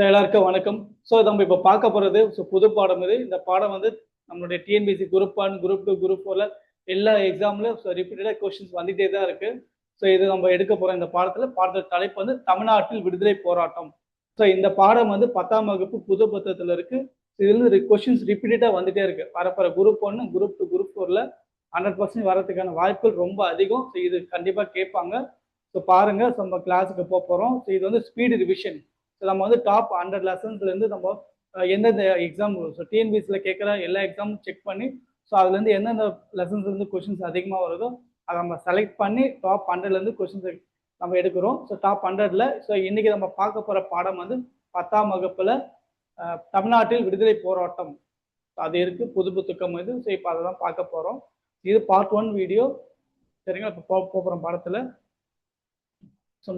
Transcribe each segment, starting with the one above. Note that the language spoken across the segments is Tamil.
எல்லாருக்கும் வணக்கம். நம்ம இப்போ பார்க்க போறது புது பாடம் இது. இந்த பாடம் வந்து நம்மளுடைய டிஎன்பிஎஸ்சி குரூப் 1, குரூப் 2, குரூப் 4ல எல்லா எக்ஸாம்லயும் ரிப்பீட்டடா கொஸ்டின்ஸ் வந்துட்டே தான் இருக்கு. இது நம்ம எடுக்க போற இந்த பாடத்தோட தலைப்பு வந்து தமிழ்நாட்டில் விடுதலை போராட்டம். இந்த பாடம் வந்து 10ஆம் வகுப்பு புது புத்தகத்துல இருக்கு. இதுல இருந்து கொஸ்டின்ஸ் ரிப்பீட்டடா வந்துட்டே இருக்கு. வரப்போற குரூப் 1, குரூப் 2, குரூப் 4ல 100% வரதுக்கான வாய்ப்புகள் ரொம்ப அதிகம். இது கண்டிப்பா கேட்பாங்க. பாருங்க. நம்ம கிளாஸுக்கு போறோம். இது வந்து ஸ்பீடு ரிவிஷன். நம்ம வந்து டாப் 100 லெசன்ஸ்ல இருந்து நம்ம எந்தெந்த எக்ஸாம் டிஎன்பிஎஸ்சியில் கேட்குற எல்லா எக்ஸாமும் செக் பண்ணி அதுலேருந்து எந்தெந்த லெசன்ஸ்ல இருந்து கொஸ்டின்ஸ் அதிகமாக வருதோ அதை நம்ம செலக்ட் பண்ணி டாப் 100ல இருந்து கொஸ்டின்ஸ் நம்ம எடுக்கிறோம். டாப் 100ல இன்னைக்கு நம்ம பார்க்க போற பாடம் வந்து 10ஆம் வகுப்புல தமிழ்நாட்டில் விடுதலை போராட்டம் அது இருக்கு. புது புத்தகம் இது. இப்போ அதை தான் பார்க்க போறோம். இது பார்ட் 1 வீடியோ. சரிங்களா? இப்போ போகிறோம் பாடத்துல.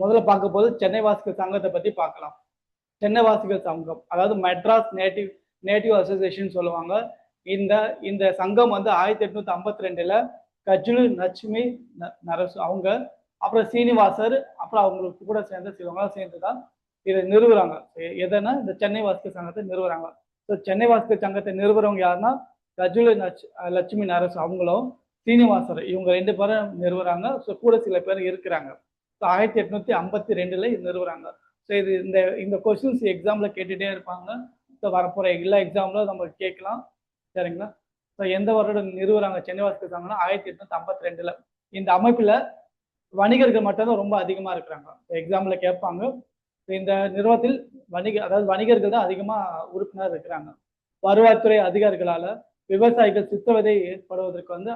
முதல்ல பார்க்க போது சென்னை வாசிகள் சங்கத்தை பத்தி பார்க்கலாம். சென்னை வாசிகள் சங்கம், அதாவது மெட்ராஸ் நேட்டிவ் அசோசியேஷன் சொல்லுவாங்க. இந்த சங்கம் வந்து 1852ல கஜுலு லட்சுமி நரசு அவங்க, அப்புறம் சீனிவாசர், அப்புறம் அவங்களுக்கு கூட சேர்ந்த சிலவங்க சேர்ந்துதான் இதை நிறுவுறாங்க. எதனா இந்த சென்னை வாசிகள் சங்கத்தை நிறுவுறாங்க. சென்னை வாசிகள் சங்கத்தை நிறுவுறவங்க யாருன்னா கஜுலு லட்சுமி நரசு அவங்களும் சீனிவாசர் இவங்க 2 பேரும் நிறுவுறாங்க. கூட சில பேர் இருக்கிறாங்க. 1852ல நிறுவுறாங்க. இது இந்த கொஸ்டின்ஸ் எக்ஸாம்ல கேட்டுட்டே இருப்பாங்க. வரப்போற எல்லா எக்ஸாம்ல நம்ம கேட்கலாம். சரிங்களா? எந்த வருடம் நிறுவுறாங்க சென்னை வாசிகள் சங்கம்னா 1852ல. இந்த அமைப்புல வணிகர்கள் மட்டும்தான் ரொம்ப அதிகமா இருக்கிறாங்க. எக்ஸாம்ல கேட்பாங்க. இந்த நிறுவனத்தில் வணிகர்கள் தான் அதிகமா உறுப்பினர் இருக்கிறாங்க. வருவாய்த்துறை அதிகாரிகளால விவசாயிகள் சித்திரவதை ஏற்படுவதற்கு வந்து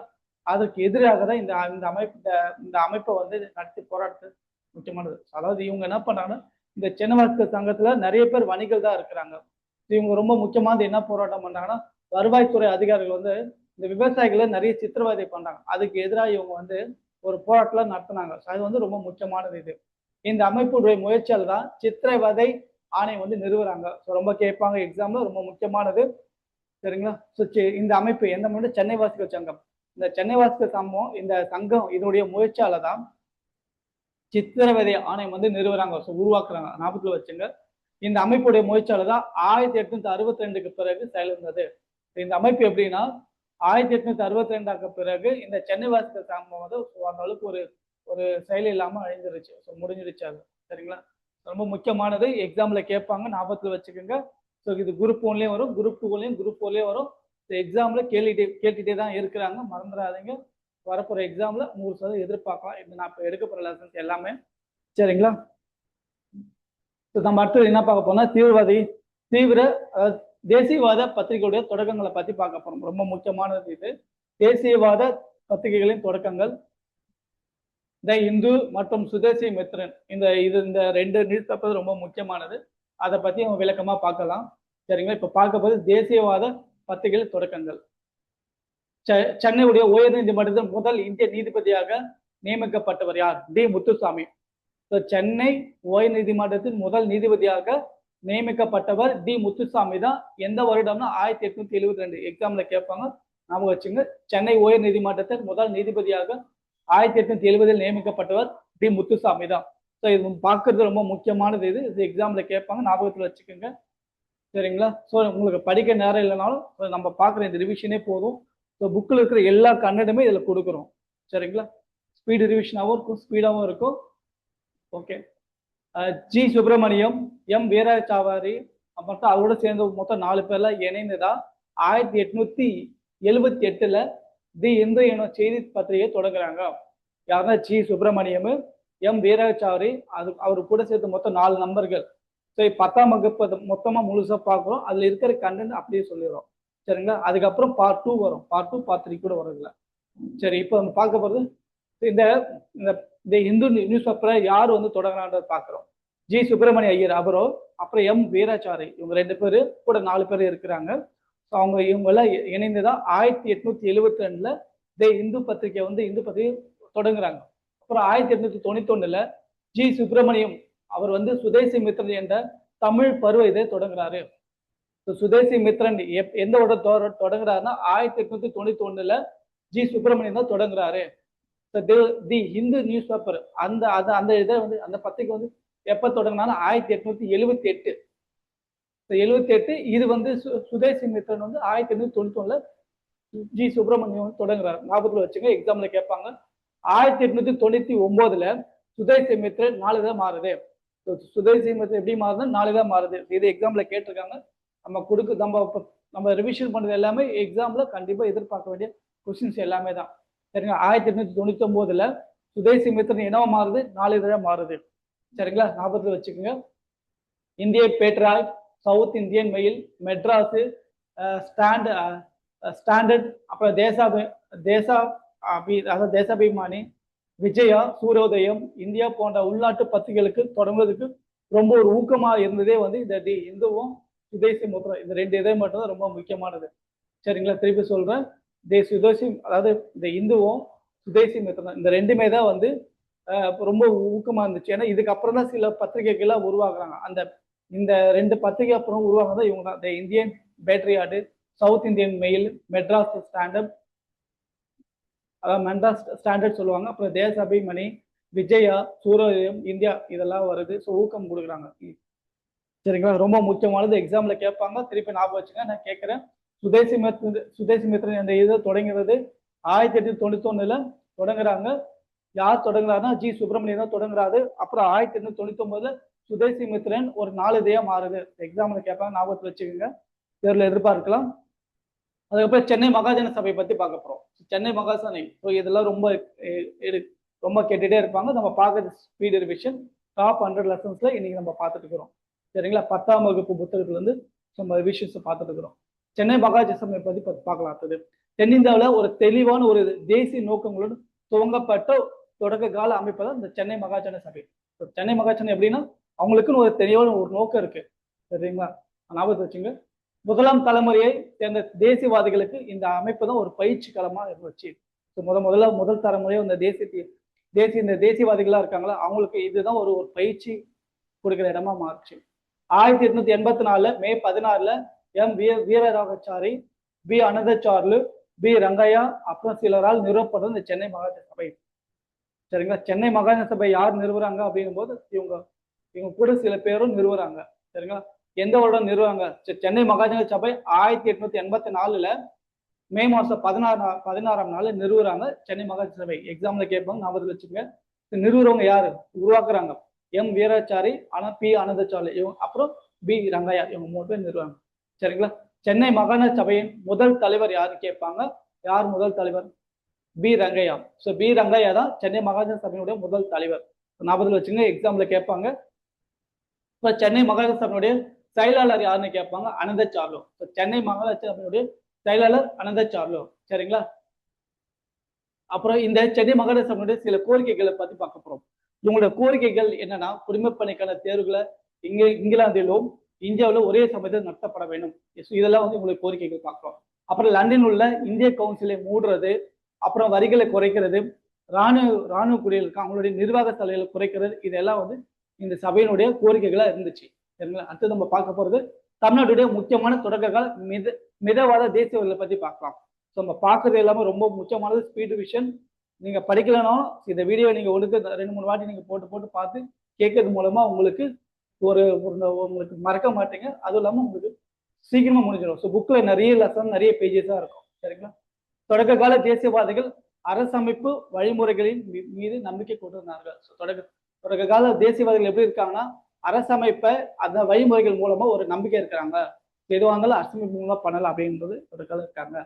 அதற்கு எதிராக தான் இந்த அமைப்பை வந்து நடத்தி போராட்டத்து முக்கியமானது. அதாவது இவங்க என்ன பண்றாங்கன்னா, இந்த சென்னை வாசிகள் சங்கத்துல நிறைய பேர் வணிகர்கள் தான் இருக்கிறாங்க. இவங்க ரொம்ப முக்கியமானது என்ன போராட்டம் பண்றாங்கன்னா, வருவாய்த்துறை அதிகாரிகள் வந்து இந்த விவசாயிகளை நிறைய சித்திரவதை பண்றாங்க. அதுக்கு எதிராக இவங்க வந்து ஒரு போராட்டம் நடத்தினாங்க. அது வந்து ரொம்ப முக்கியமானது. இது இந்த அமைப்புடைய முயற்சியால் தான் சித்திரவதை ஆணையம் வந்து நிறுவுறாங்க. ரொம்ப கேட்பாங்க எக்ஸாம்ல. ரொம்ப முக்கியமானது. சரிங்களா? இந்த அமைப்பு எந்த மாதிரி சென்னை வாசிகள் சங்கம். இந்த சென்னை வாசிகள் சங்கம், இந்த சங்கம் இதனுடைய முயற்சியால தான் சித்திரவதை ஆணையம் வந்து நிறுவுறாங்க, உருவாக்குறாங்க. ஞாபகத்துல வச்சுங்க. இந்த அமைப்புடைய முயற்சியால தான் 1862க்கு பிறகு செயல்படுது. இந்த அமைப்பு எப்படின்னா 1862க்கு பிறகு இந்த சென்னை வாசிகள் சங்கம் வந்து அந்த அளவுக்கு ஒரு செயல் இல்லாம அழிஞ்சிருச்சு. முடிஞ்சிருச்சு அது. சரிங்களா? ரொம்ப முக்கியமானது. எக்ஸாம்ல கேட்பாங்க, ஞாபகத்துல வச்சுக்கோங்க. இது குரூப் 1லயும் வரும், குரூப் 2லயும், குரூப் 4லயும் வரும். எக்ஸாம்ல கேட்டுட்டே தான் இருக்கிறாங்க. மறந்துடாதீங்க. வரப்போற எக்ஸாம்ல 100% எதிர்பார்க்கலாம். இது நான் இப்ப எடுக்க போற லெசன்ஸ் எல்லாமே. சரிங்களா? நம்ம அடுத்தது என்ன பார்க்க போனா தேசியவாத பத்திரிகையுடைய தொடக்கங்களை பத்தி பார்க்க போறோம். ரொம்ப முக்கியமானது இது. தேசியவாத பத்திரிகைகளின் தொடக்கங்கள் த இந்து மற்றும் சுதேசி மித்ரன். இந்த 2 நியூஸ் பேப்பர் ரொம்ப முக்கியமானது. அதை பத்தி நம்ம விளக்கமா பார்க்கலாம். சரிங்களா? இப்ப பார்க்க போது தேசியவாத பத்திரிகைகளின் தொடக்கங்கள். சென்னையுடைய உயர் நீதிமன்றத்தில் முதல் இந்திய நீதிபதியாக நியமிக்கப்பட்டவர் யார்? டி முத்துசாமி. சென்னை உயர் நீதிமன்றத்தின் முதல் நீதிபதியாக நியமிக்கப்பட்டவர் டி முத்துசாமி தான். எந்த வருடம்னா 1872. எக்ஸாம்ல கேட்பாங்க, ஞாபகம் வச்சுங்க. சென்னை உயர் நீதிமன்றத்தின் முதல் நீதிபதியாக 1870 நியமிக்கப்பட்டவர் டி முத்துசாமி தான். இது பார்க்கறது ரொம்ப முக்கியமானது. இது எக்ஸாம்ல கேட்பாங்க, ஞாபகத்துல வச்சுக்கோங்க. சரிங்களா? உங்களுக்கு படிக்க நேரம் இல்லைனாலும் நம்ம பார்க்குற இந்த ரிவிஷனே போதும். புக்கில் இருக்கிற எல்லா கண்டென்ட்டுமே இதுல கொடுக்குறோம். சரிங்களா? ஸ்பீடு ரிவிஷனாகவும் இருக்கும், ஸ்பீடாகவும் இருக்கும். ஓகே. ஜி சுப்பிரமணியம், எம் வீராசாவாரி, அப்புறம் அதோட சேர்ந்து மொத்தம் 4 பேர்ல இணைந்துதான் 1878ல தி இந்து எனும் செய்தி பத்திரிகை தொடங்குறாங்க. யாருன்னா ஜி சுப்பிரமணியம், எம் வீராசாவாரி, அவரு கூட சேர்த்து மொத்தம் 4 நம்பர்கள். 10ஆம் வகுப்பு மொத்தமா முழுசா பார்க்குறோம். அதுல இருக்கிற கண்டென்ட் அப்படியே சொல்லிடுறோம். சரிங்களா? அதுக்கப்புறம் பார்ட் 2 வரும். பார்ட் 2, பார்ட் 3 கூட வருதுல. சரி, இப்போ நம்ம பார்க்க போறது இந்த இந்து நியூஸ் பேப்பரை யார் வந்து தொடங்குறான்றத பார்க்குறோம். ஜி சுப்பிரமணிய ஐயர் அவரோ, அப்புறம் எம் வீராசாரி, இவங்க 2 பேரு கூட 4 பேர் இருக்கிறாங்க. இவங்கெல்லாம் இணைந்துதான் 1872ல இந்து பத்திரிகை தொடங்குறாங்க. அப்புறம் 1891ல ஜி சுப்பிரமணியம் அவர் வந்து சுதேசி மித்ரன் என்ற தமிழ் பருவ இதை தொடங்குறாரு. சுதேசி மித்ரன் எந்த தொடங்குறாருன்னா 1891ல ஜி சுப்பிரமணியம் தான் தொடங்குறாரு. தி ஹிந்து நியூஸ் பேப்பர் அந்த இதை வந்து அந்த பத்திரிகை வந்து எப்ப தொடங்கினாலும் 1878. 78. இது வந்து சுதேசி மித்ரன் வந்து 1891 ஜி சுப்பிரமணியம் தொடங்குறாரு. ஞாபகத்துல வச்சுங்க, எக்ஸாம்ல கேட்பாங்க. 1899 சுதேசி மித்ரன் 4 தான் மாறுது. சுதேசி மித்ரன் எப்படி மாறுது? 4 தான் மாறுது. இது எக்ஸாம்ல கேட்டிருக்காங்க. நம்ம ரிவிஷன் பண்றது எல்லாமே எக்ஸாம்ல கண்டிப்பா எதிர்பார்க்க வேண்டிய கொஸ்டின்ஸ் எல்லாமே தான். சரிங்களா? 1899 சுதேசி மித்ரன் என்னவா மாறுது? 4 தான் மாறுது. சரிங்களா? ஞாபகத்துல வச்சுக்கோங்க. இந்திய Patriot, South Indian Mail, Madras, Standard, அப்புறம் தேசாபிமானி, விஜயா, சூரியோதயம், இந்தியா போன்ற உள்நாட்டு பத்திரிகைகளுக்கு தொடங்குவதற்கு ரொம்ப ஒரு ஊக்கமா இருந்ததே வந்து இந்த இந்துவும் சுதேசி மித்ரன், இந்த 2 இதை மட்டும் தான் ரொம்ப முக்கியமானது. சரிங்களா? திருப்பி சொல்றேன், சுதேசி, அதாவது இந்த இந்துவும் சுதேசி மித்ரன் இந்த 2மே தான் வந்து ரொம்ப ஊக்கமா இருந்துச்சு. ஏன்னா இதுக்கப்புறம் தான் சில பத்திரிகைகள்லாம் உருவாக்குறாங்க. இந்த 2 பத்திரிகை அப்புறம் உருவாக்குறதா இவங்க தான். Indian Patriot, South Indian Mail, Madras Standard, அதாவது மெட்ராஸ் ஸ்டாண்டர்ட் சொல்லுவாங்க. அப்புறம் தேசாபிமணி, விஜயா, சூரியோதயம், இந்தியா, இதெல்லாம் வருது. ஸோ ஊக்கம் கொடுக்குறாங்க. சரிங்களா? ரொம்ப முக்கியமானது, எக்ஸாம்ல கேட்பாங்க. திருப்பி ஞாபகம் வச்சுங்க. நான் கேட்கிறேன், சுதேசி மித்ரன் என்ற இதை தொடங்குறது 1891 தொடங்குறாங்க. யார் தொடங்குறாருன்னா ஜி சுப்பிரமணியம் தான் தொடங்குறாரு. அப்புறம் 1899 சுதேசி மித்ரன் ஒரு 4 இதையா மாறுது. எக்ஸாம்ல கேட்பாங்க, ஞாபகத்தில் வச்சுக்கோங்க, தேர்வில் எதிர்பார்க்கலாம். அதுக்கப்புறம் சென்னை மகாஜன சபை பத்தி பார்க்க போறோம். சென்னை மகாசனை, இதெல்லாம் ரொம்ப கேட்டுட்டே இருப்பாங்க. நம்ம பார்க்கறது ஸ்பீட் ரிவிஷன் டாப் 100 லெசன்ஸ்ல இன்னைக்கு நம்ம பார்த்துட்டு இருக்கிறோம். சரிங்களா? 10ஆம் வகுப்பு புத்தகத்துல இருந்து நம்ம ரிவிஷன்ஸ் பார்த்துட்டு இருக்கிறோம். சென்னை மகாஜன சபை பத்தி பார்க்கலாம். அடுத்தது, தென்னிந்தியாவில் ஒரு தெளிவான ஒரு தேசிய நோக்கங்களுடன் துவங்கப்பட்ட தொடக்க கால அமைப்பு தான் இந்த சென்னை மகாஜன சபை. சென்னை மகாஜனம் எப்படின்னா, அவங்களுக்குன்னு ஒரு தெளிவான ஒரு நோக்கம் இருக்கு. சரிங்களா? ஞாபகத்தை வச்சுங்க. முதலாம் தலைமுறையை சேர்ந்த தேசியவாதிகளுக்கு இந்த அமைப்பு தான் ஒரு பயிற்சி களமா இருந்துச்சு. முதல் தலைமுறையை இந்த தேசியவாதிகளா இருக்காங்களா, அவங்களுக்கு இதுதான் ஒரு பயிற்சி கொடுக்கிற இடமா மாறுச்சு. 1884 மே 16 எம் வீரராகச்சாரி, பி அனந்தசார்லு, பி ரங்கையா, அப்புறம் சிலரால் நிறுவப்பட்டது இந்த சென்னை மகாஜன சபை. சரிங்களா? சென்னை மகாஜன சபை யார் நிறுவுறாங்க அப்படிங்கும் போது இவங்க கூட சில பேரும் நிறுவுறாங்க. சரிங்களா? எந்த வருடம் நிறுவாங்க? சென்னை மகாஜன சபை 1884 மே மாசம் 16ஆம் நாள் நிறுவுறாங்க சென்னை மகாஜன சபை. எக்ஸாம்ல கேட்பாங்க, ஞாபகத்தில் வச்சுக்கோங்க. நிறுவுறவங்க யாரு? உருவாக்குறாங்க எம் வீராச்சாரி, பி அனந்தசாரி, அப்புறம் பி ரங்கையா, இவங்க 3 பேர் நிறுவாங்க. சரிங்களா? சென்னை மகாஜன சபையின் முதல் தலைவர் யாருன்னு கேட்பாங்க. யார் முதல் தலைவர்? P Rangaiah. So P Rangaiah தான் சென்னை மகாஜன சபையினுடைய முதல் தலைவர். ஞாபகத்தில் வச்சுங்க, எக்ஸாம்ல கேட்பாங்க. இப்போ சென்னை மகாஜன சபையினுடைய செயலாளர் யாருன்னு கேட்பாங்க. அனந்தசார்லு. சென்னை மகாஜன சபையினுடைய செயலாளர் அனந்தசார்லு. சரிங்களா? அப்புறம் இந்த சென்னை மகாஜன சபையினுடைய சில கோரிக்கைகளை பத்தி பார்க்க போறோம். இவங்களோட கோரிக்கைகள் என்னன்னா, குடிமைப்பணிக்கான தேர்வுகளை இங்கிலாந்திலும் இந்தியாவிலும் ஒரே சமயத்தில் நடத்தப்பட வேண்டும். இதெல்லாம் வந்து உங்களுக்கு கோரிக்கைகள் பார்க்கிறோம். அப்புறம் லண்டன் உள்ள இந்திய கவுன்சிலை மூடுறது, அப்புறம் வரிகளை குறைக்கிறது, ராணுவ குடிகளுக்கு அவங்களுடைய நிர்வாக தலைகளை குறைக்கிறது, இதெல்லாம் வந்து இந்த சபையினுடைய கோரிக்கைகளா இருந்துச்சு. சரிங்களா? அடுத்து நம்ம பார்க்க போறது தமிழ்நாட்டுடைய முக்கியமான தொடக்க கால மிதவாத தேசியவாதிகளை பத்தி பார்க்கலாம். ஸோ நம்ம பார்க்கறது எல்லாமே ரொம்ப முக்கியமானது ஸ்பீட் ரிவிஷன். நீங்க படிக்கலனாலும் இந்த வீடியோ நீங்க 2-3 வாட்டி நீங்க போட்டு பார்த்து கேட்கறது மூலமா உங்களுக்கு உங்களுக்கு மறக்க மாட்டீங்க. அதுவும் இல்லாம உங்களுக்கு சீக்கிரமா முடிஞ்சிடும். ஸோ புக்ல நிறைய லெசன், நிறைய பேஜஸா இருக்கும். சரிங்களா? தொடக்க கால தேசியவாதிகள் அரசமைப்பு வழிமுறைகளின் மீது நம்பிக்கை கொண்டிருந்தார்கள். ஸோ தொடக்க கால தேசியவாதிகள் எப்படி இருக்காங்கன்னா, அரசமைப்பை அந்த வழிமுறைகள் மூலமா ஒரு நம்பிக்கை இருக்கிறாங்க. எதுவாக இருந்தாலும் அரசமைப்பு மூலமா பண்ணலாம் அப்படின்றது தொடக்க காலம் இருக்காங்க.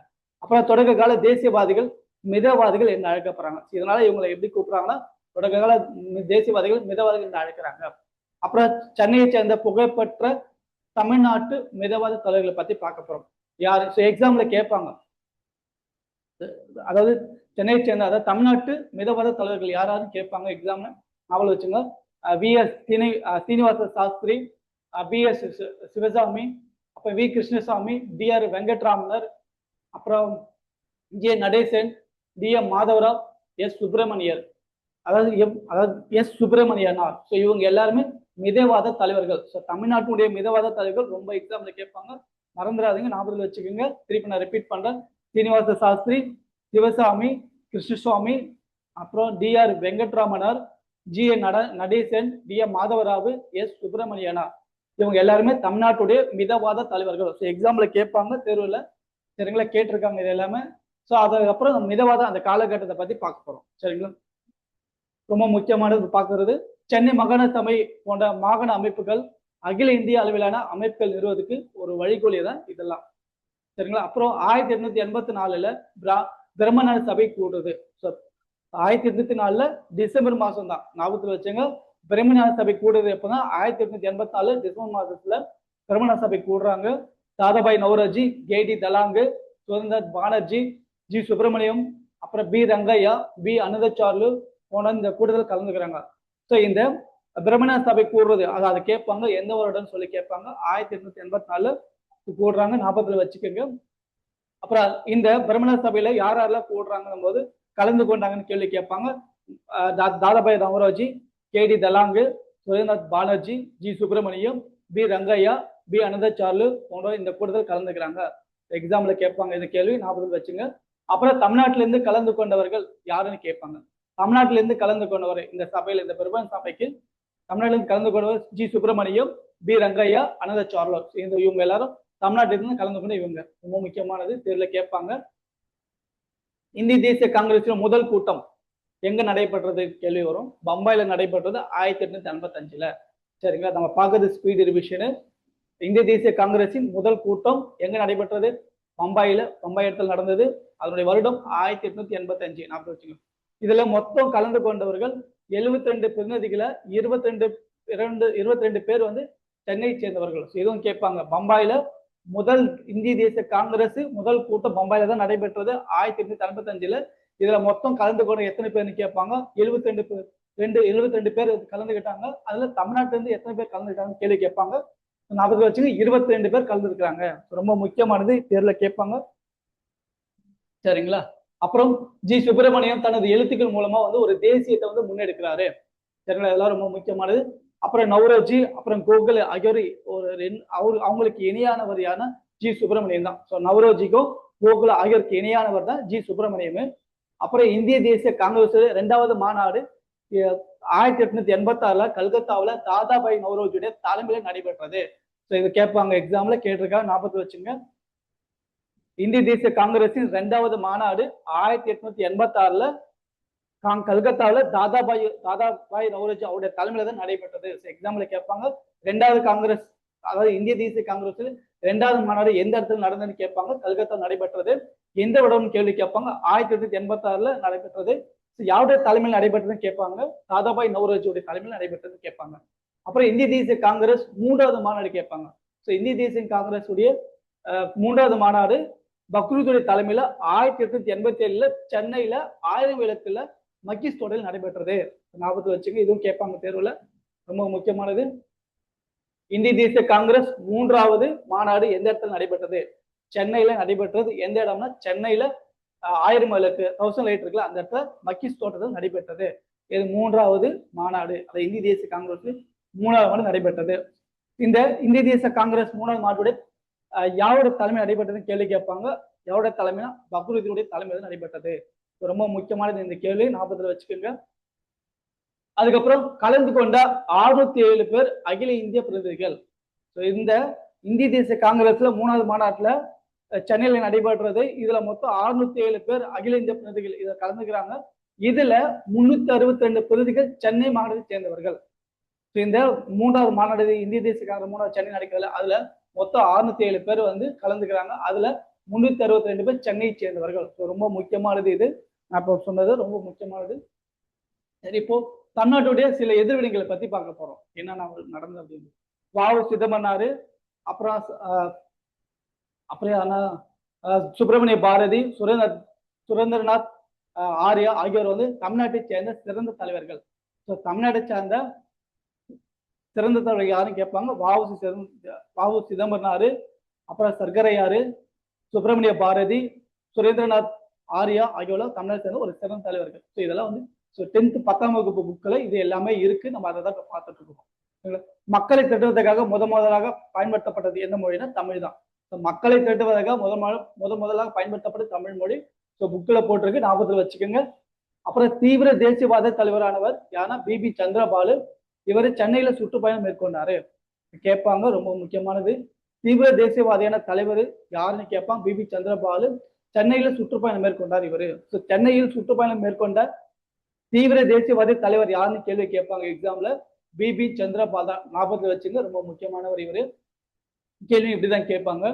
அப்புறம் தொடக்க கால தேசியவாதிகள் மிதவாதிகள் என்று அழைக்கப்படுறாங்க. இதனால இவங்களை எப்படி கூப்பிடுறாங்கன்னா, தொடக்க கால தேசியவாதிகள் மிதவாதிகள் என்று அழைக்கிறாங்க. அப்புறம் சென்னையை சேர்ந்த புகழ்பெற்ற தமிழ்நாட்டு மிதவாத தலைவர்களை பத்தி பார்க்க போறோம். யாரு? எக்ஸாம்ல கேட்பாங்க. அதாவது சென்னையை சேர்ந்த, அதாவது தமிழ்நாட்டு மிதவாத தலைவர்கள் யாராவது கேட்பாங்க எக்ஸாம்ல. ஞாபகம் வச்சுங்க. வி.எஸ். சீனிவாச சாஸ்திரி, பி.எஸ். சிவசாமி, அப்புறம் வி. கிருஷ்ணசாமி, டி.ஆர். வெங்கட்ராமனர், அப்புறம் J. Natesan, T M. Madhavrao, S. Subramaniar, அதாவது எஸ். சுப்பிரமணியனார். ஸோ இவங்க எல்லாருமே மிதவாத தலைவர்கள். ஸோ தமிழ்நாட்டுடைய மிதவாத தலைவர்கள் ரொம்ப எக்ஸாம்ல கேட்பாங்க, மறந்துடாதீங்க, ஞாபகத்தில் வச்சுக்கோங்க. திருப்பி நான் ரிப்பீட் பண்றேன். சீனிவாச சாஸ்திரி, சிவசாமி, கிருஷ்ணசுவாமி, அப்புறம் T R. Venkataramanar, G. Natesan, T M. Madhavrao, S. Subramanianar. இவங்க எல்லாருமே தமிழ்நாட்டுடைய மிதவாத தலைவர்கள். ஸோ எக்ஸாம்ல கேட்பாங்க தேர்வுல, சரிங்களா, கேட்டிருக்காங்க இது எல்லாமே. ஸோ அதுக்கப்புறம் மிதவாத அந்த காலகட்டத்தை பத்தி பார்க்க போறோம், சரிங்களா. ரொம்ப முக்கியமானது பார்க்கறது சென்னை மாகாண சபை போன்ற மாகாண அமைப்புகள் அகில இந்திய அளவிலான அமைப்புகள் நிறுவதுக்கு ஒரு வழிகோலியை தான் இதெல்லாம், சரிங்களா. அப்புறம் 1884 பிரம்மநாடு சபை கூடுது. 1884 டிசம்பர் மாசம் தான், ஞாபகத்தில் வச்சுங்க. பிரம்மநாடு சபை கூடுறது எப்பதான் 1884 டிசம்பர் மாசத்துல பிரம்மநாடு சபை கூடுறாங்க. தாதாபாய் நௌரோஜி, கேடி தலாங்கு, சுரேந்திரநாத் பானர்ஜி, ஜி சுப்பிரமணியம், அப்புறம் பி ரங்கையா, பி அனந்தசார்லு போன இந்த கூடுதல் கலந்துக்கிறாங்க. ஸோ இந்த பிரம்மநாடு சபை கூடுறது அதை கேட்பாங்க, எந்த வருடம் சொல்லி கேட்பாங்க. 1884 கூடுறாங்க, ஞாபகத்துல வச்சுக்கோங்க. அப்புறம் இந்த பிரம்மநாடு சபையில யார் யாரெல்லாம் கூடுறாங்கன்னும் போது கலந்து கொண்டாங்கன்னு கேள்வி கேட்பாங்க. Dadabhai Naoroji, K T Telang, Surendranath Banerjee, G Subramaniam, P Rangaiah, P Anandacharlu போன்ற இந்த கூடுதல் கலந்துக்கிறாங்க. எக்ஸாம்ல கேட்பாங்க இந்த கேள்வி, ஞாபகத்தில் வச்சுங்க. அப்புறம் தமிழ்நாட்டில இருந்து கலந்து கொண்டவர்கள் யாருன்னு கேட்பாங்க. தமிழ்நாட்டில இருந்து கலந்து கொண்டவர் இந்த சபையில, இந்த பிரம்மநாடு சபைக்கு தமிழ்நாட்டில இருந்து கலந்து கொண்டவர் ஜி சுப்பிரமணியம், பி ரங்கையா, அனந்தசார்லு. இவங்க எல்லாரும் தமிழ்நாட்டில இருந்து கலந்து கொண்ட இவங்க. ரொம்ப முக்கியமானது, தேர்வுல கேட்பாங்க. இந்திய தேசிய காங்கிரஸின் முதல் கூட்டம் எங்க நடைபெற்றது கேள்வி வரும். பம்பாயில நடைபெற்றது 1855. சரிங்களா. நம்ம பார்க்கறது ஸ்பீட் ரிவிஷனு. இந்திய தேசிய காங்கிரஸின் முதல் கூட்டம் எங்க நடைபெற்றது? பம்பாய் இடத்துல நடந்தது. அதனுடைய வருடம் 1885. ஞாபகம் வச்சுக்கோங்க. இதுல மொத்தம் கலந்து கொண்டவர்கள் 72 பிரதிநிதிகளை 22 பேர் வந்து சென்னை சேர்ந்தவர்கள். இதுவும் கேட்பாங்க. பம்பாயில முதல் இந்திய தேசிய காங்கிரஸ் முதல் கூட்டம் பம்பாயில தான் நடைபெற்றது 1885. இதுல மொத்தம் கலந்து கொண்ட எத்தனை பேர்னு கேட்பாங்க. 72 பேர் கலந்துக்கிட்டாங்க. அதுல தமிழ்நாட்டுல இருந்து எத்தனை பேர் கலந்துக்கிட்டாங்கன்னு கேள்வி கேட்பாங்க. ஞாபகம் வச்சுங்க, 22 பேர் கலந்துருக்காங்க. ரொம்ப முக்கியமானது, தேர்வுல கேட்பாங்க, சரிங்களா. அப்புறம் ஜி சுப்பிரமணியம் தனது எழுத்துக்கள் மூலமா வந்து ஒரு தேசியத்தை வந்து முன்னெடுக்கிறாரு, சரிங்களா. இதெல்லாம் ரொம்ப முக்கியமானது. அப்புறம் நௌரோஜி, அப்புறம் கோகலே ஆகியோர் அவங்களுக்கு இணையானவர் யாருன்னா ஜி சுப்பிரமணியம் தான். ஸோ நௌரோஜிக்கும் கோகலே ஆகியோருக்கு இணையானவர் தான் ஜி சுப்பிரமணியம். அப்புறம் இந்திய தேசிய காங்கிரஸ் 2வது மாநாடு 1886 கல்கத்தாவில் தாதாபாய் நௌரோஜியுடைய தலைமையில நடைபெற்றது. ஸோ இது கேட்பாங்க, எக்ஸாம்ல கேட்டிருக்காங்க, ஞாபகத்தில் வச்சுங்க. இந்திய தேசிய காங்கிரஸின் 2வது மாநாடு 1886 கல்கத்தாவில் தாதாபாய் நௌரோஜி அவருடைய தலைமையில தான் நடைபெற்றது. எக்ஸாம்ல கேட்பாங்க. 2வது காங்கிரஸ், அதாவது இந்திய தேசிய காங்கிரஸில் 2வது மாநாடு எந்த இடத்துல நடந்ததுன்னு கேட்பாங்க. கல்கத்தா நடைபெற்றது. எந்த இடம்னு கேள்வி கேட்பாங்க. 1886 நடைபெற்றது. யாருடைய தலைமையில் நடைபெற்றதுன்னு கேட்பாங்க. தாதாபாய் நௌரோஜியுடைய தலைமையில் நடைபெற்றது கேட்பாங்க. அப்புறம் இந்திய தேசிய காங்கிரஸ் 3வது மாநாடு கேட்பாங்க. ஸோ இந்திய தேசிய காங்கிரஸ் உடைய 3வது மாநாடு பக்ரூதுடைய தலைமையில 1887 சென்னையில 1000 விளக்குல மக்கீஸ் தோட்டத்தில் நடைபெற்றது. ஞாபகத்தில் வச்சுங்க, இதுவும் கேட்பாங்க தேர்வுல. ரொம்ப முக்கியமானது. இந்திய தேசிய காங்கிரஸ் 3வது மாநாடு எந்த இடத்துல நடைபெற்றது? சென்னையில நடைபெற்றது. எந்த இடம்னா சென்னையில 1000 விளக்கு 1000 லைட் இருக்குல்ல, அந்த இடத்துல மக்கீஸ் தோட்டத்தில் நடைபெற்றது. இது 3வது மாநாடு. அது இந்திய தேசிய காங்கிரஸ் 3வது மாநாடு நடைபெற்றது. இந்த இந்திய தேசிய காங்கிரஸ் 3வது மாநாடு யாரோட தலைமை நடைபெற்றதுன்னு கேள்வி கேட்பாங்க. யாரோட தலைமைனா பக்ரூதியுடைய தலைமையில் நடைபெற்றது. ரொம்ப முக்கியமானது இந்த கேள்வி, ஞாபகத்தில் வச்சுக்கோங்க. அதுக்கப்புறம் கலந்து கொண்ட 607 பேர் அகில இந்திய பிரதிநிதிகள். இந்த இந்திய தேசிய காங்கிரஸ்ல 3வது மாநாட்டுல சென்னையில நடைபெற்றது. இதுல மொத்தம் 607 பேர் அகில இந்திய பிரதிநிதிகள் இதை கலந்துக்கிறாங்க. இதுல 362 பிரதிநிதிகள் சென்னை மாகாணத்தை சேர்ந்தவர்கள். இந்த 3வது மாநாடு இந்திய தேசிய காங்கிரஸ் 3வது சென்னை நடக்கிறதுல அதுல மொத்தம் 607 பேர் வந்து கலந்துக்கிறாங்க. அதுல 362 பேர் சென்னையை சேர்ந்தவர்கள். ரொம்ப முக்கியமானது இது, நான் இப்போ சொன்னது ரொம்ப முக்கியமானது. சரி, இப்போ தமிழ்நாட்டுடைய சில எதிர்வினைகளை பத்தி பார்க்க போறோம், என்னென்ன நடந்தது அப்படின்னு. வாவு சிதம்பரனாரு, அப்புறம் சுப்பிரமணிய பாரதி, சுரேந்திரநாத் ஆர்யா ஆகியோர் வந்து தமிழ்நாட்டை சேர்ந்த சிறந்த தலைவர்கள். தமிழ்நாட்டை சேர்ந்த சிறந்த தலைவர் யாருன்னு கேட்பாங்க. வாவு சிதம்பரனாரு, அப்புறம் சர்க்கரையாரு, சுப்பிரமணிய பாரதி, சுரேந்திரநாத் ஆர்யா ஆகியோர் தமிழ்நாட்டை சேர்ந்த ஒரு சிறந்த தலைவர்கள். ஸோ இதெல்லாம் வந்து 10th 10ஆம் வகுப்பு புக்கில் இது எல்லாமே இருக்கு. நம்ம அதை தான் பார்த்துட்டு இருக்கோம். மக்களை திரட்டுவதற்காக முதலாக பயன்படுத்தப்பட்டது எந்த மொழினா தமிழ் தான். மக்களை திரட்டுவதற்காக முதலாக பயன்படுத்தப்பட்ட தமிழ் மொழி. ஸோ புக்கில் போட்டிருக்கு, ஞாபகத்தில் வச்சுக்கோங்க. அப்புறம் தீவிர தேசியவாத தலைவரானவர் யாருன்னா பிபி சந்திரபாலு. இவர் சென்னையில சுற்றுப்பயணம் மேற்கொண்டாரு. கேட்பாங்க, ரொம்ப முக்கியமானது. தீவிர தேசியவாதியான தலைவர் யாருன்னு கேட்பான், பிபி சந்திரபாலு. சென்னையில சுற்றுப்பயணம் மேற்கொண்டார் இவரு. சென்னையில் சுற்றுப்பயணம் மேற்கொண்ட தீவிர தேசியவாதி தலைவர் யாருன்னு கேள்வி கேட்பாங்க எக்ஸாம்ல. பிபி சந்திரபால் தான், ஞாபகத்தில் வச்சுங்க, ரொம்ப முக்கியமானவர் இவரு. கேள்வி இப்படிதான் கேட்பாங்க.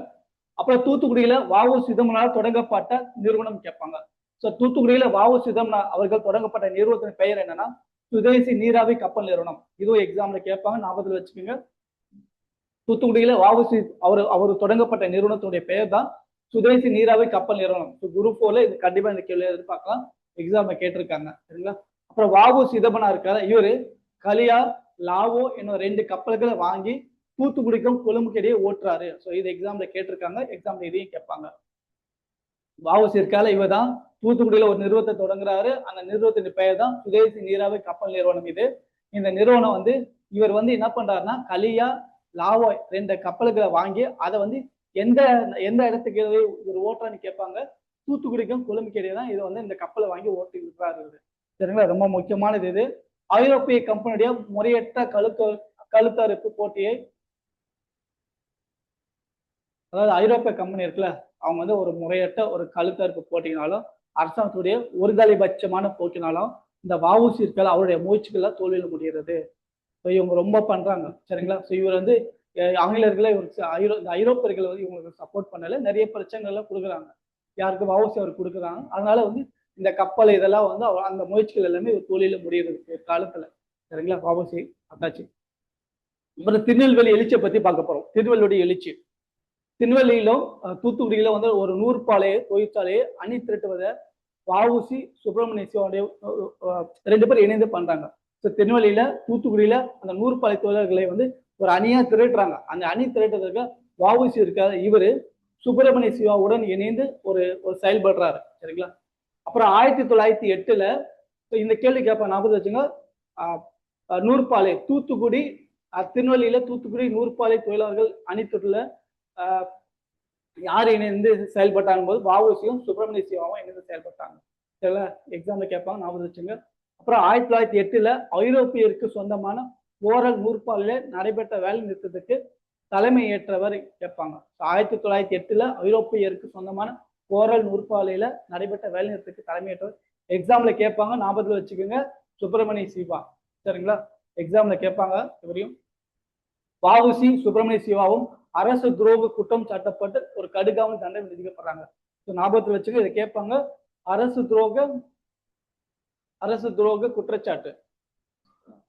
அப்புறம் தூத்துக்குடியில வாவு சிதம்பரனால் தொடங்கப்பட்ட நிறுவனம் கேட்பாங்க. ஸோ தூத்துக்குடியில வாவு சிதம்பரம் அவர்கள் தொடங்கப்பட்ட நிறுவனத்தின் பெயர் என்னன்னா சுதேசி நீராவி கப்பல் நிறுவனம். இதுவும் எக்ஸாம்ல கேட்பாங்க, ஞாபகத்தில் வச்சுக்கோங்க. தூத்துக்குடியில வாவுசி அவர் தொடங்கப்பட்ட நிறுவனத்துடைய பெயர் தான் சுதேசி நீராவி கப்பல் நிறுவனம். குரூப் 4ல இது கண்டிப்பா இந்த கேள்வி எதிர்பார்க்கலாம், எக்ஸாம்ல கேட்டிருக்காங்க. சரிங்களா? அப்புறம் வாவு சிதம்பரம் இருக்காரு, இவரு கலியா லாவோ என்னும் 2 கப்பல்களை வாங்கி தூத்துக்குடிக்கும் கொழும்புக்கு இடையே ஓட்டுறாரு. ஸோ இது எக்ஸாம்ல கேட்டிருக்காங்க, எக்ஸாம்ல இதையும் கேட்பாங்க. வாவுசி இருக்கால, இவர் தான் தூத்துக்குடியில ஒரு நிறுவனத்தை தொடங்குறாரு. அந்த நிறுவனத்தின் பெயர் தான் சுதேசி நீராவி கப்பல் நிறுவனம். இது இந்த நிறுவனம் வந்து இவர் வந்து என்ன பண்றாருன்னா கலியா லாவோ 2 கப்பல்களை வாங்கி அதை வந்து எந்த எந்த இடத்துக்கு இவர் ஓட்டுறான்னு கேட்பாங்க. தூத்துக்குடிக்கும் கொழும்புக்கு இடையே தான் இது வந்து இந்த கப்பலை வாங்கி ஓட்டி இருக்கிறாரு இவரு. சரிங்களா? ரொம்ப முக்கியமானது இது. ஐரோப்பிய கம்பெனியுடைய முறையற்ற கழுத்தறுப்பு போட்டியை, அதாவது ஐரோப்பிய கம்பெனி இருக்குல்ல, அவங்க வந்து ஒரு முறையற்ற ஒரு கழுத்தறுப்பு போட்டினாலும் அரசாங்கத்துடைய ஒருதலைபட்சமான போக்கினாலும் இந்த வாவுசி இருக்கால அவருடைய முயற்சிகள் தோல்வியில் முடிகிறது. இவங்க ரொம்ப பண்றாங்க. சரிங்களா? ஸோ இவர் வந்து ஆங்கிலேயர்களை இந்த ஐரோப்பியர்கள் வந்து இவங்களுக்கு சப்போர்ட் பண்ணல, நிறைய பிரச்சனைகள்லாம் கொடுக்குறாங்க. யாருக்கு வாவுசி அவர் கொடுக்குறாங்க. அதனால வந்து இந்த கப்பல் இதெல்லாம் வந்து அந்த முயற்சிகள் எல்லாமே ஒரு தோல்வியில முடிகிறது காலத்துல. சரிங்களா? வாவுசி அத்தாச்சு. அப்புறம் திருநெல்வேலி எழுச்சியை பத்தி பார்க்க போறோம். திருநெல்வேலி எழுச்சி. திருநெல்வேலியிலும் தூத்துக்குடியில வந்து ஒரு நூற்பாலையை தொழிற்சாலையை அணி திரட்டுவதை வாவுசி சுப்பிரமணிய சிவாவுடைய 2 பேர் இணைந்து பண்றாங்க. திருநெல்வேலியில தூத்துக்குடியில அந்த நூற்பாலை தொழிலாளர்களை வந்து ஒரு அணியா திரட்டுறாங்க. அந்த அணி திரட்டுறதுக்கு வாவுசி இருக்காரு, இவரு சுப்பிரமணிய சிவாவுடன் இணைந்து ஒரு செயல்படுறாரு. சரிங்களா? அப்புறம் 1908ல இந்த கேள்வி கேட்ப ஞாபகம் வச்சுங்க. நூற்பாலை தூத்துக்குடி திருநெல்வேலியில தூத்துக்குடி நூற்பாலை தொழிலாளர்கள் அணித்துள்ள யார் இணைந்து செயல்பட்டாங்க போது வாவுசியும் சுப்பிரமணிய சிவாவும் இணைந்து செயல்பட்டாங்க. சரிங்களா? எக்ஸாம்ல கேட்பாங்க, ஞாபகம் வச்சுங்க. அப்புறம் 1908ல ஐரோப்பியருக்கு சொந்தமான ஓரல் நூற்பாலையில நடைபெற்ற வேலை நிறுத்தத்துக்கு தலைமை ஏற்றவர் கேட்பாங்க. 1908ல ஐரோப்பியருக்கு சொந்தமான ஓரல் நூற்பாலையில நடைபெற்ற வேலை நிறுத்தத்துக்கு தலைமை ஏற்றவர் எக்ஸாம்ல கேட்பாங்க, ஞாபகத்தில் வச்சுக்கோங்க, சுப்பிரமணிய சிவா. சரிங்களா? எக்ஸாம்ல கேட்பாங்க இவரையும். வாவுசி சுப்பிரமணிய சிவாவும் அரசு துரோக குற்றம் சாட்டப்பட்டு ஒரு கடுங்காவல் தண்டனை விதிக்கப்படுறாங்க. ஞாபகத்தில் வச்சுக்க, இதை கேட்பாங்க. அரசு துரோக குற்றச்சாட்டு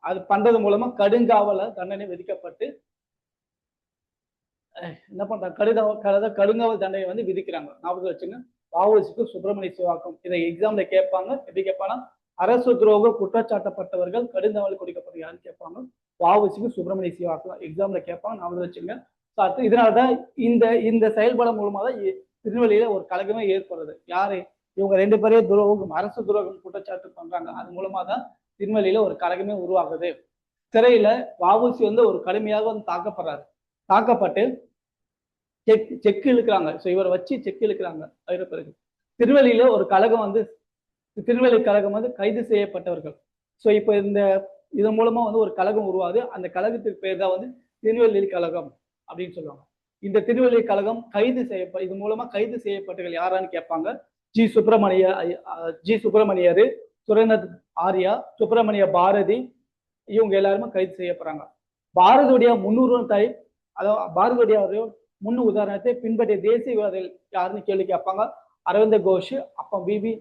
அது பண்றது மூலமா கடுங்காவல தண்டனை விதிக்கப்பட்டு என்ன பண்றாங்க, கடுங்காவல் தண்டனை வந்து விதிக்கிறாங்க. ஞாபகம் வச்சுங்க, வாவுசிக்கும் சுப்பிரமணிய சிவாக்கும். இதை எக்ஸாம்ல கேட்பாங்க. எப்படி கேட்பாங்கன்னா அரசு துரோக குற்றச்சாட்டப்பட்டவர்கள் கடுங்காவல் கொடுக்கப்படுகிறான்னு கேட்பாங்க. வாவுசிக்கும் சுப்பிரமணிய சிவாக்கும் எக்ஸாம்ல கேட்பாங்க, ஞாபகம் வச்சுங்க. இதனாலதான் இந்த செயல்பாடு மூலமா தான் திருநெல்வேலியில ஒரு கழகமே ஏற்படுறது. யாரு இவங்க 2 பேரே துரோகம், அரசு துரோகம் குற்றச்சாட்டு பண்றாங்க. அது மூலமா தான் திருநெல்வேலியில ஒரு கழகமே உருவாகுது. சிறையில வாவுசி வந்து ஒரு கடுமையாக வந்து தாக்கப்பட்டு செக் இழுக்கிறாங்க. ஸோ இவரை வச்சு செக் இழுக்கிறாங்க ஐரோப்பியர்கள். திருநெல்வேலியில ஒரு கழகம் வந்து திருநெல்வேலி கழகம் வந்து கைது செய்யப்பட்டவர்கள். ஸோ இப்போ இதன் மூலமா வந்து ஒரு கழகம் உருவாகுது. அந்த கழகத்துக்கு பேர் தான் வந்து திருநெல்வேலி கழகம் அப்படின்னு சொல்லுவாங்க. இந்த திருநெல்வேலி கழகம் இது மூலமா கைது செய்யப்பட்டவர்கள் யாரான்னு கேட்பாங்க. ஜி சுப்பிரமணியர், சுரேந்திர ஆர்யா, சுப்பிரமணிய பாரதி, இவங்க எல்லாருமே கைது செய்யப்படுறாங்க. பாரதியுடைய முன்னுதாரணத்தை, அதாவது பாரதியுடைய முன் உதாரணத்தை பின்பற்றிய தேசியவாதிகள் யாருன்னு கேள்வி கேட்பாங்க. அரவிந்த கோஷ், அப்ப பிபி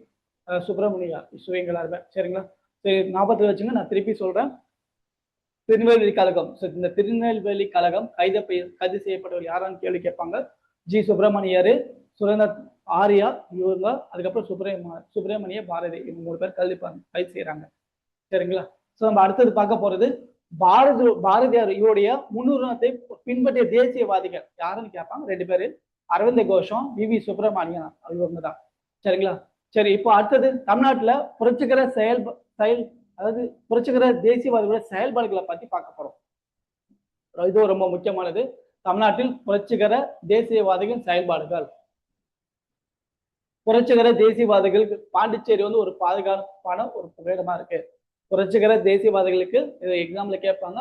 சுப்பிரமணியா, இவங்க எல்லாருமே. சரிங்களா? சரி, ஞாபகத்தில் வச்சுங்க, நான் திருப்பி சொல்றேன். திருநெல்வேலி கழகம். இந்த திருநெல்வேலி கழகம் கைது செய்யப்பட்டவர் யாரான்னு கேள்வி கேட்பாங்க. ஜி சுப்பிரமணியர், சுரேந்திர ஆர்யா, இவங்க, அதுக்கப்புறம் சுப்பிரமணிய பாரதி, இவங்க 3 பேர் கைது செய்யறாங்க. சரிங்களா? சோ நம்ம அடுத்தது பார்க்க போறது பாரதியார் இவருடைய முன்னுரிமத்தை பின்பற்றிய தேசியவாதிகள் யாருன்னு கேட்பாங்க. 2 பேரு, அரவிந்த கோஷம், பிவி சுப்பிரமணியன், இவங்க தான். சரிங்களா? சரி, இப்போ அடுத்தது தமிழ்நாட்டுல புரட்சிகர அதாவது புரட்சிகர தேசியவாதிகளோட செயல்பாடுகளை பத்தி பார்க்க போறோம். இது ரொம்ப முக்கியமானது. தமிழ்நாட்டில் புரட்சிகர தேசியவாதிகளின் செயல்பாடுகள். புரட்சிகர தேசியவாதிகளுக்கு பாண்டிச்சேரி வந்து ஒரு பாதுகாப்பான ஒரு புகையிடமா இருக்கு. புரட்சிகர தேசியவாதிகளுக்கு எக்ஸாம்ல கேட்பாங்க.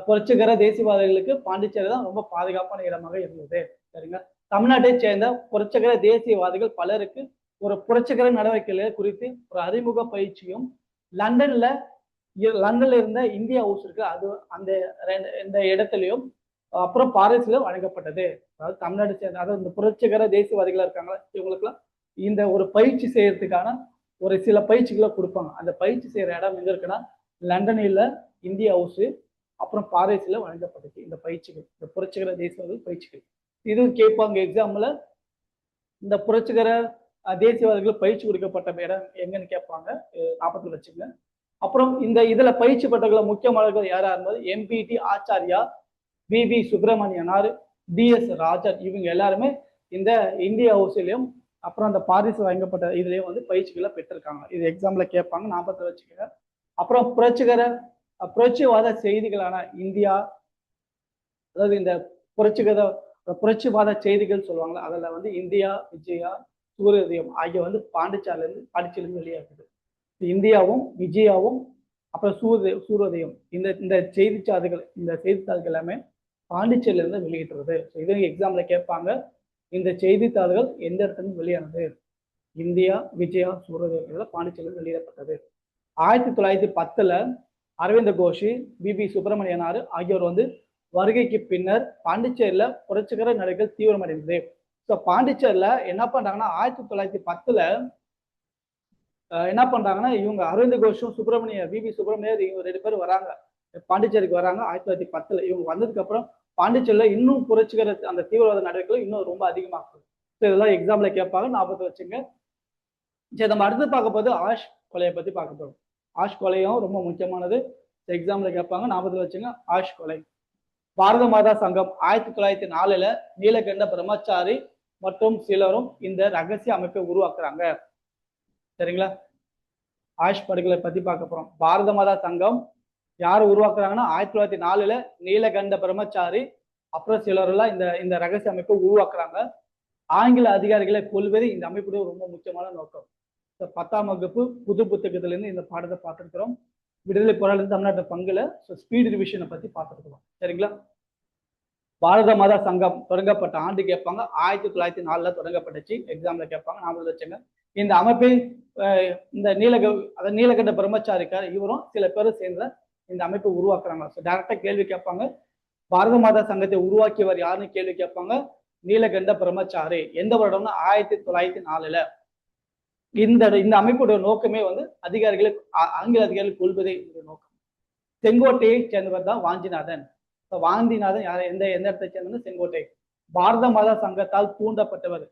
புரட்சிகர தேசியவாதிகளுக்கு பாண்டிச்சேரி தான் ரொம்ப பாதுகாப்பான இடமாக இருந்தது. சரிங்களா? தமிழ்நாட்டை சேர்ந்த புரட்சிகர தேசியவாதிகள் பலருக்கு ஒரு புரட்சிகர நடவடிக்கைகள் குறித்து ஒரு அறிமுக பயிற்சியும் லண்டன்ல லண்டன்ல இருந்த இந்தியா ஹவுஸ் இருக்கு, அது அந்த இந்த இடத்துலயும் அப்புறம் பாரிஸ்ல வழங்கப்பட்டது. அதாவது தமிழ்நாடு சேர்ந்த, அதாவது இந்த புரட்சிகர தேசியவாதிகளா இருக்காங்களா இவங்களுக்குலாம் இந்த ஒரு பயிற்சி செய்யறதுக்கான ஒரு சில பயிற்சிகளை கொடுப்பாங்க. அந்த பயிற்சி செய்யற இடம் எங்க இருக்குன்னா லண்டனில் இந்தியா ஹவுஸ், அப்புறம் பாரிஸ்ல வழங்கப்பட்டுச்சு இந்த பயிற்சிகள், இந்த புரட்சிகர தேசியவாதிகள் பயிற்சிகள். இது கேட்பாங்க எக்ஸாம்ல. இந்த புரட்சிகர தேசியவாதிகள் பயிற்சி கொடுக்கப்பட்ட இடம் எங்கன்னு கேட்பாங்க, ஞாபகத்தில் வச்சுங்க. அப்புறம் இந்த இதுல பயிற்சி பெற்றவர்கள முக்கியமானவர்கள் யாரா இருந்தது, எம்பிடி ஆச்சாரியா, வி சுப்பிரமணியனார், டிஎஸ் ராஜன், இவங்க எல்லாருமே இந்த இந்தியா ஹவுஸ்லயும் அப்புறம் அந்த பாரிஸ் வழங்கப்பட்ட இதுலயும் வந்து பயிற்சிகளை பெற்றிருக்காங்க. இது எக்ஸாம்ல கேட்பாங்க, ஞாபகத்தில் வச்சுக்கோங்க. அப்புறம் புரட்சிவாத செய்திகளான இந்தியா, அதாவது இந்த புரட்சிவாத செய்திகள் சொல்லுவாங்களா, அதுல வந்து இந்தியா, விஜயா, சூரியோதயம் ஆகிய வந்து பாண்டிச்சேரியிலிருந்து வெளியாகுது. இந்தியாவும் விஜயாவும் அப்புறம் சூரியோதயம் இந்த செய்தித்தாள்கள் எல்லாமே பாண்டிச்சேரியில இருந்து வெளியிட்டுறது. இது எக்ஸாம்ல கேட்பாங்க. இந்த செய்தித்தாள்கள் எந்த இடத்துல வெளியானது, இந்தியா, விஜயா, சூரியோதயம் பாண்டிச்சேரியில் வெளியிடப்பட்டது. 1910 அரவிந்த கோஷி, வி சுப்பிரமணியனார் ஆகியோர் வந்து வருகைக்கு பின்னர் பாண்டிச்சேரியில புரட்சிகர நடவடிக்கைகள் தீவிரமடைந்தது. ஸோ பாண்டிச்சேரியில என்ன பண்றாங்கன்னா 1910 என்ன பண்றாங்கன்னா இவங்க அரவிந்த் கோஷும் வி சுப்பிரமணியர் இவங்க 2 பேரும் வராங்க, பாண்டிச்சேரிக்கு வராங்க 1910. இவங்க வந்ததுக்கு அப்புறம் பாண்டிச்சேரியில இன்னும் புரட்சிகர அந்த தீவிரவாத நடவடிக்கைகள் இன்னும் ரொம்ப அதிகமாகுது. இதெல்லாம் எக்ஸாம்ல கேட்பாங்க, ஞாபகத்தை வச்சுங்க. சரி, நம்ம அடுத்து பார்க்க போது ஆஷ் கொலையை பத்தி பார்க்க போறோம். ஆஷ் கொலையும் ரொம்ப முக்கியமானது, எக்ஸாம்ல கேட்பாங்க, ஞாபகத்தில் வச்சுங்க. ஆஷ் கொலை. பாரத மாதா சங்கம் 1904 நீலகண்ட பிரம்மச்சாரி மற்றும் சிலரும் இந்த ரகசிய அமைப்பை உருவாக்குறாங்க. சரிங்களா? ஆஷ் படுகொலை பத்தி பார்க்க போறோம். பாரத மாதா சங்கம் யார் உருவாக்குறாங்கன்னா 1904 நீலகண்ட பிரம்மச்சாரி அப்புறம் சிலர் எல்லாம் இந்த ரகசிய அமைப்பை உருவாக்குறாங்க. ஆங்கில அதிகாரிகளை கொல்வது இந்த அமைப்புடைய ரொம்ப முக்கியமான நோக்கம். 10ஆம் வகுப்பு புது புத்தகத்திலிருந்து இந்த பாடத்தை பார்த்துருக்கிறோம். விடுதலை போராட்டத்தில் தமிழ்நாட்டு பங்குல ஸ்பீட் ரிவிஷனை பத்தி பார்த்துருக்கிறோம். சரிங்களா? பாரத மாதா சங்கம் தொடங்கப்பட்ட ஆண்டு கேட்பாங்க, 1904 தொடங்கப்பட்டுச்சு. எக்ஸாம்ல கேட்பாங்க, ஞாபகம் வச்சுங்க. இந்த அமைப்பை இந்த நீலகண்ட பிரம்மச்சாரிக்கார் இவரும் சில பேரும் சேர்ந்த இந்த அமைப்பை உருவாக்குறாங்க. டைரக்டா கேள்வி கேட்பாங்க. பாரத மாதா சங்கத்தை உருவாக்கியவர் யாருன்னு கேள்வி கேட்பாங்க, நீலகண்ட பிரம்மச்சாரி. எந்த வருடம்னா 1904. இந்த அமைப்புடைய நோக்கமே வந்து ஆங்கில அதிகாரிகளை கொள்வதே நோக்கம். செங்கோட்டையை சேர்ந்தவர் தான் வாஞ்சிநாதன். வாஞ்சிநாதன் யார், எந்த இடத்தை சேர்ந்தவர்? செங்கோட்டை. பாரத மாதா சங்கத்தால் தூண்டப்பட்டவர்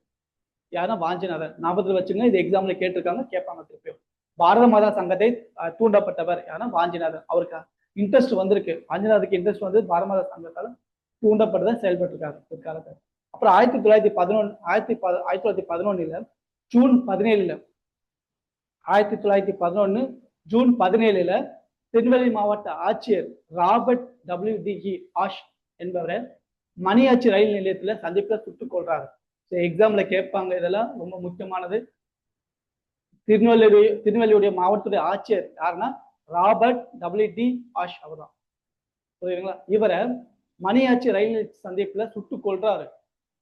யாருன்னா வாஞ்சிநாதன். ஞாபகத்தில் வச்சுங்க, இது எக்ஸாம்ல கேட்பாங்க திருப்பியும். பாரத மாதா சங்கத்தை தூண்டப்பட்டவர் யாருன்னா வாஞ்சிநாதன். அவருக்கு இன்ட்ரெஸ்ட் வந்திருக்கு, வாஞ்சிநாதனுக்கு இன்ட்ரெஸ்ட் வந்து பாரத மாதா சங்கத்தால் தூண்டப்பட்டுதான் செயல்பட்டு இருக்காரு பிற்காலத்தில். அப்புறம் 1911 ஜூன் 17 1911 ஜூன் 17 திருநெல்வேலி மாவட்ட ஆட்சியர் ராபர்ட் WDE ஆஷ் என்பவரை மணியாச்சி ரயில் நிலையத்துல சந்திப்புல சுட்டுக் கொள்றாரு. எக்ஸாம்ல கேட்பாங்க, இதெல்லாம் ரொம்ப முக்கியமானது. திருநெல்வேலியுடைய மாவட்டத்துடைய ஆட்சியர் யாருன்னா ராபர்ட் WD ஆஷ் அவர்தான். புரியுதுங்களா? இவரை மணியாச்சி ரயில் சந்திப்புல சுட்டுக் கொள்றாரு.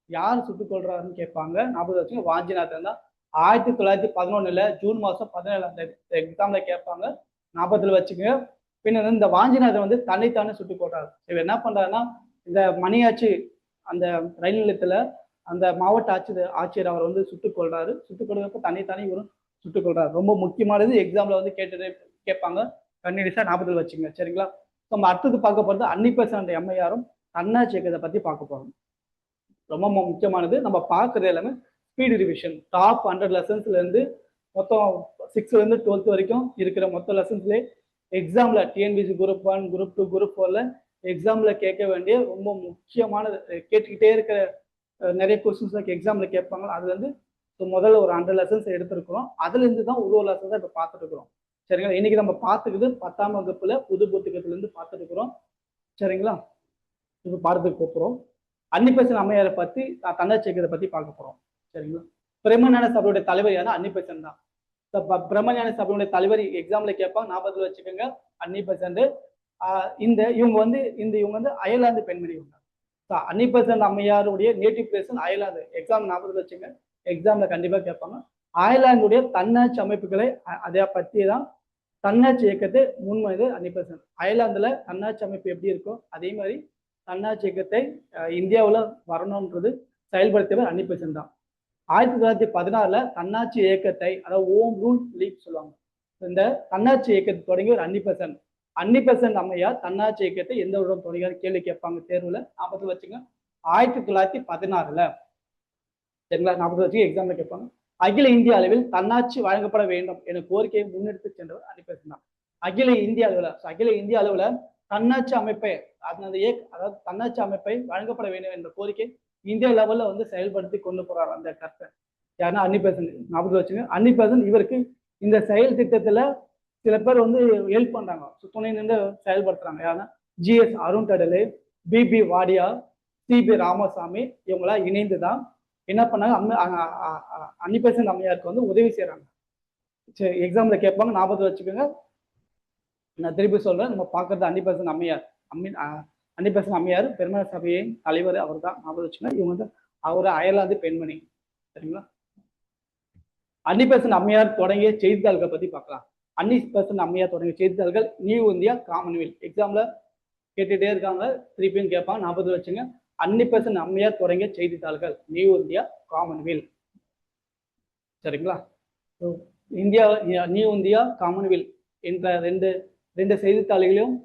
யார் சுட்டுக் கொள்றாருன்னு கேட்பாங்க, ஞாபகம் வச்சுங்க. வாஞ்சிநாதன் தான். 1911 ஜூன் மாசம் 17 எக்ஸாம்ல கேட்பாங்க, ஞாபகத்தில் வச்சுக்கோங்க. பின்னர் இந்த வாஞ்சிநாதன் வந்து தன்னைத்தானே சுட்டுக் கொள்றாரு. இவர் என்ன பண்றாருன்னா, இந்த மணியாச்சி அந்த ரயில் நிலையத்துல அந்த மாவட்ட ஆட்சியர் அவர் வந்து சுட்டுக் கொள்றாரு. சுட்டுக் கொள்றப்ப தன்னைத்தானே இவரும் சுட்டுக் கொள்றாரு. ரொம்ப முக்கியமானது, எக்ஸாம்ல வந்து கேட்பாங்க, கண்டிப்பா ஞாபகத்தில் வச்சுங்க. சரிங்களா? நம்ம அடுத்தது பார்க்க போறது அன்னிபெசன்ட் எம்ஐஆரும் தன்னாட்சி இயக்கத்தை பத்தி பார்க்க போறோம். ரொம்ப முக்கியமானது. நம்ம பார்க்கறது எல்லாமே ஸ்பீடு ரிவிஷன். டாப் 100 லெசன்ஸ்ல இருந்து மொத்தம் 6ல இருந்து 12th வரைக்கும் இருக்கிற மொத்த லெசன்ஸ்ல எக்ஸாம்ல டிஎன்பிசி குரூப் 1, குரூப் 2, குரூப் 4ல எக்ஸாம்ல கேட்க வேண்டிய ரொம்ப முக்கியமானது, கேட்டுக்கிட்டே இருக்கிற நிறைய கொஸ்டின்ஸ் எக்ஸாம்ல கேட்பாங்க. அதுல இருந்து முதல்ல ஒரு 100 லெசன்ஸ் எடுத்திருக்கிறோம். அதுல இருந்து தான் ஒரு லெசன் தான் இப்ப பார்த்துட்டு இருக்கிறோம். சரிங்களா? இன்னைக்கு நம்ம பார்த்துக்குது 10ஆம் வகுப்புல புது புத்தகத்துல இருந்து பார்த்துட்டு இருக்கிறோம். சரிங்களா? இப்ப பாடத்துக்கு போறோம். அன்னிபெசன்ட் அம்மையாரை பத்தி தன்னாட்சி இயக்கத்தை பத்தி பார்க்க போறோம். சரிங்களா? பிரம்மஞான சபையுடைய தலைவர் யாரும் அன்னிபெசன்ட் தான். பிரம்மஞான சபையுடைய தலைவர் எக்ஸாம்ல கேட்பாங்க, ஞாபகத்தில் வச்சுக்கோங்க. அன்னிபெசன்ட் இவங்க வந்து அயர்லாந்து பெண்மணி. அன்னி பெசன்ட் அம்மையாருடைய நேட்டிவ் பிளேஸ் அயர்லாந்து. எக்ஸாம் ஞாபகத்தில் வச்சுங்க, எக்ஸாம்ல கண்டிப்பா கேட்பாங்க. அயர்லாந்துடைய தன்னாட்சி அமைப்புகளை அதை பற்றி தான் தன்னாட்சி இயக்கத்தை முன்வந்து அன்னி பெசன்ட். அயர்லாந்துல தன்னாட்சி அமைப்பு எப்படி இருக்கோ அதே மாதிரி தன்னாட்சி இயக்கத்தை இந்தியாவில் வரணும்ன்றது செயல்படுத்தியவர் அன்னி பெசன்ட் தான். 1916 தன்னாட்சி இயக்கத்தை, அதாவது ஓம் ரூல் லீக் சொல்லுவாங்க, இந்த தன்னாட்சி இயக்கத்தை தொடங்கி ஒரு அன்னி பெசன்ட். அன்னி பெசன்ட் அம்மையார் தன்னாட்சி இயக்கத்தை எந்த வருடம் தொடங்கியார் கேள்வி கேட்பாங்க தேர்வுல. ஞாபகத்தில் வச்சுங்க, 1916 சரிங்களா? ஞாபகத்தில் வச்சு எக்ஸாம்ல கேட்பாங்க. அகில இந்திய அளவில் தன்னாட்சி வழங்கப்பட வேண்டும் என கோரிக்கையை முன்னெடுத்து சென்றவர் அன்னி பெசன்ட் தான். அகில இந்திய அளவுல தன்னாட்சி அமைப்பை, அதாவது தன்னாட்சி அமைப்பை வழங்கப்பட வேண்டும் என்ற கோரிக்கை இந்தியா லெவல்ல வந்து செயல்படுத்தி கொண்டு போறாரு அந்த கருத்தை. யாருன்னா அன்னி பெசன்ட். ஞாபகம் வச்சுங்க, அன்னி பெசன்ட் இவருக்கு இந்த செயல் திட்டத்துல சில பேர் வந்து ஹெல்ப் பண்றாங்க, துணை நின்று செயல்படுத்துறாங்க. யாருன்னா GS அருண்கடலே, BP Wadia, CP Ramasamy இவங்களா இணைந்துதான் என்ன பண்ணாங்க, அன்னி பெசன்ட் அம்மையாருக்கு வந்து உதவி செய்யறாங்க. சரி, எக்ஸாம்ல கேட்பாங்க, ஞாபகத்தில் வச்சுக்கோங்க. நான் திருப்பி சொல்றேன், நம்ம பார்க்கறது அன்னி பெசன்ட் அம்மையார். அன்னி பெசன்ட் அம்மையார் பெருமை சபையின் தலைவர் அவர் தான். ஞாபகம் வச்சுக்கோங்க, இவங்க வந்து அவர் அயர்லாந்து பெண்மணி. சரிங்களா? அன்னி பெசன்ட் அம்மையார் தொடங்கிய செய்தித்தாள்களை பத்தி பார்க்கலாம். அன்னி பெசன்ட் அம்மையார் தொடங்கிய செய்தித்தாள்கள் நியூ இந்தியா, காமன்வெல்த். எக்ஸாம்ல கேட்டுட்டே இருக்காங்க, திருப்பியும் கேட்பாங்க, ஞாபகத்தில் வச்சுங்க. அன்னி பெசன்ட் அம்மையார் தொடங்கிய செய்தித்தாள்கள் நியூ இந்தியா, காமன்வெல்த். சரிங்களா? இந்தியா, நியூ இந்தியா, காமன்வெல்த் என்ற ரெண்டு செய்தித்தாள்களையும்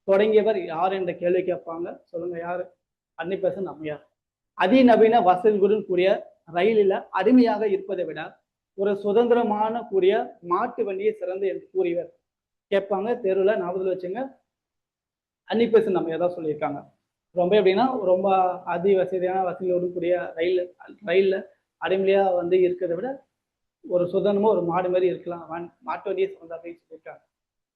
தொடங்கியவர் யார் என்ற கேள்வி கேட்பாங்க. சொல்லுங்க, யாரு? அன்னி பெசன்ட் அம்மையார். அதிநவீன வசதிகளுடன் கூடிய ரயிலில் அருமையாக இருப்பதை விட ஒரு சுதந்திரமான கூடிய மாட்டு வண்டியை சிறந்து என்று கூறியவர் கேட்பாங்க தேர்வுல. ஞாபகத்தில் வச்சுங்க, அன்னி பெசன்ட் அம்மையார் தான் சொல்லியிருக்காங்க. ரொம்ப எப்படின்னா, ரொம்ப அதி வசதியான வசதியோடு கூடிய ரயில்ல அடிமையா வந்து இருக்கிறத விட ஒரு சுதந்திரமா ஒரு மாடு மாதிரி இருக்கலாம், மாட்டு வண்டியை சிறந்த அப்படின்னு சொல்லியிருக்காங்க.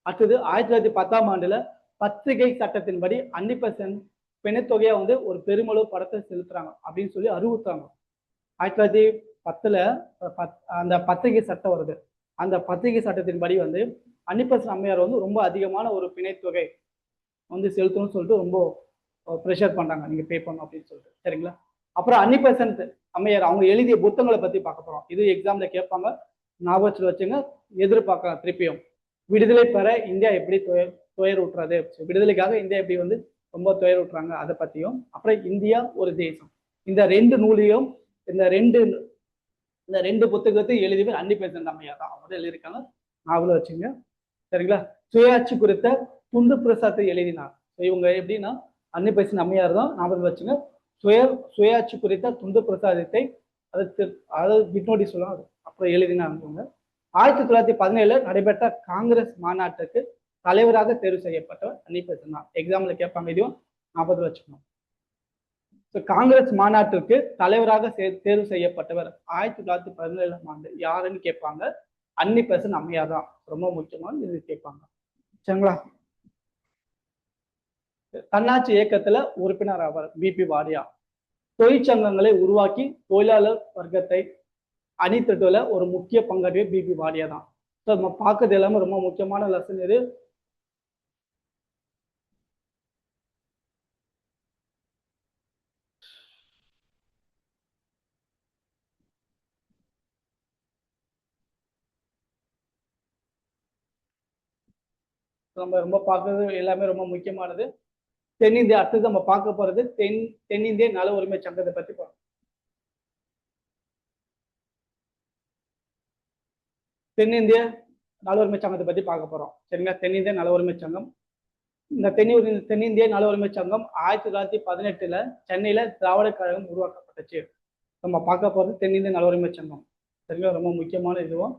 அடுத்தது 1910 பத்திரிகை சட்டத்தின்படி அன்னி பெசன்ட் பிணைத்தொகையா வந்து ஒரு பெருமளவு படத்தை செலுத்துறாங்க அப்படின்னு சொல்லி அறிவுறுத்தாங்க. 1910 அந்த பத்திரிகை சட்டம் வருது. அந்த பத்திரிகை சட்டத்தின்படி வந்து அன்னி பெசன்ட் அம்மையார் வந்து ரொம்ப அதிகமான ஒரு பிணைத்தொகை வந்து செலுத்தணும்னு சொல்லிட்டு ரொம்ப ப்ரெஷர் பண்றாங்க, நீங்க பே பண்ணணும் அப்படின்னு சொல்லிட்டு. சரிங்களா? அப்புறம் அன்னி பெசன்ட் அம்மையார் அவங்க எழுதிய புத்தகங்களை பத்தி பார்க்க போறோம். இது எக்ஸாம்ல கேட்பாங்க, ஞாபகத்தில் வச்சுங்க, எதிர்பார்க்கலாம் திருப்பியும். விடுதலை பெற இந்தியா எப்படி துயர் ஊட்டுறது, விடுதலைக்காக இந்தியா எப்படி வந்து ரொம்ப துயர் ஊட்டுறாங்க அதை பத்தியும், அப்புறம் இந்தியா ஒரு தேசம், இந்த ரெண்டு நூலையும் இந்த ரெண்டு புத்தகத்தையும் எழுதியவர் அன்னி பெசன்ட் அம்மையார் தான். அவங்க எழுதியிருக்காங்க, ஞாபகம் வச்சுங்க. சரிங்களா? சுயாட்சி குறித்த துண்டு பிரசாத்தை எழுதினார். இவங்க எப்படின்னா அன்னி பெசன்ட் அம்மையார் தான். ஞாபகம் வச்சுங்க, சுயாட்சி குறித்த துண்டு பிரசாதத்தை அதாவது பின்னோடி சொல்லலாம், அப்புறம் எழுதினாங்க. 1917 நடைபெற்ற காங்கிரஸ் மாநாட்டுக்கு தலைவராக தேர்வு செய்யப்பட்டவர் அன்னி பெசன்ட் தான். எக்ஸாம்ல கேட்பாங்க, இதையும் ஞாபகம் வச்சுக்கணும். காங்கிரஸ் மாநாட்டிற்கு தலைவராக தேர்வு செய்யப்பட்டவர் 1917 யாருன்னு கேட்பாங்க, அன்னி பெசன்ட் அம்மையார் தான். ரொம்ப முக்கியமான இது கேட்பாங்க. சரிங்களா? தன்னாட்சி இயக்கத்துல உறுப்பினர் ஆவார் பிபி வாடியா. தொழிற்சங்கங்களை உருவாக்கி தொழிலாளர் வர்க்கத்தை அணித்திட்டுல ஒரு முக்கிய பங்காற்றிய பிபி வாடியா தான். நம்ம பார்க்கறது எல்லாமே ரொம்ப முக்கியமான லெசன் இது. நம்ம ரொம்ப பார்க்கறது எல்லாமே ரொம்ப முக்கியமானது. தென்னிந்தியா, அடுத்தது நம்ம பார்க்க போறது தென்னிந்திய நல உரிமை சங்கத்தை பத்தி பார்க்கணும். தென்னிந்திய நல உரிமை சங்கத்தை பத்தி பார்க்க போறோம். சரிங்களா? தென்னிந்திய நல உரிமை சங்கம். இந்த தென்னிந்திய நல உரிமை சங்கம் 1918 சென்னையில திராவிட கழகம் உருவாக்கப்பட்டுச்சு. நம்ம பார்க்க போறது தென்னிந்திய நல உரிமை சங்கம். சரிங்களா? ரொம்ப முக்கியமான இதுவும்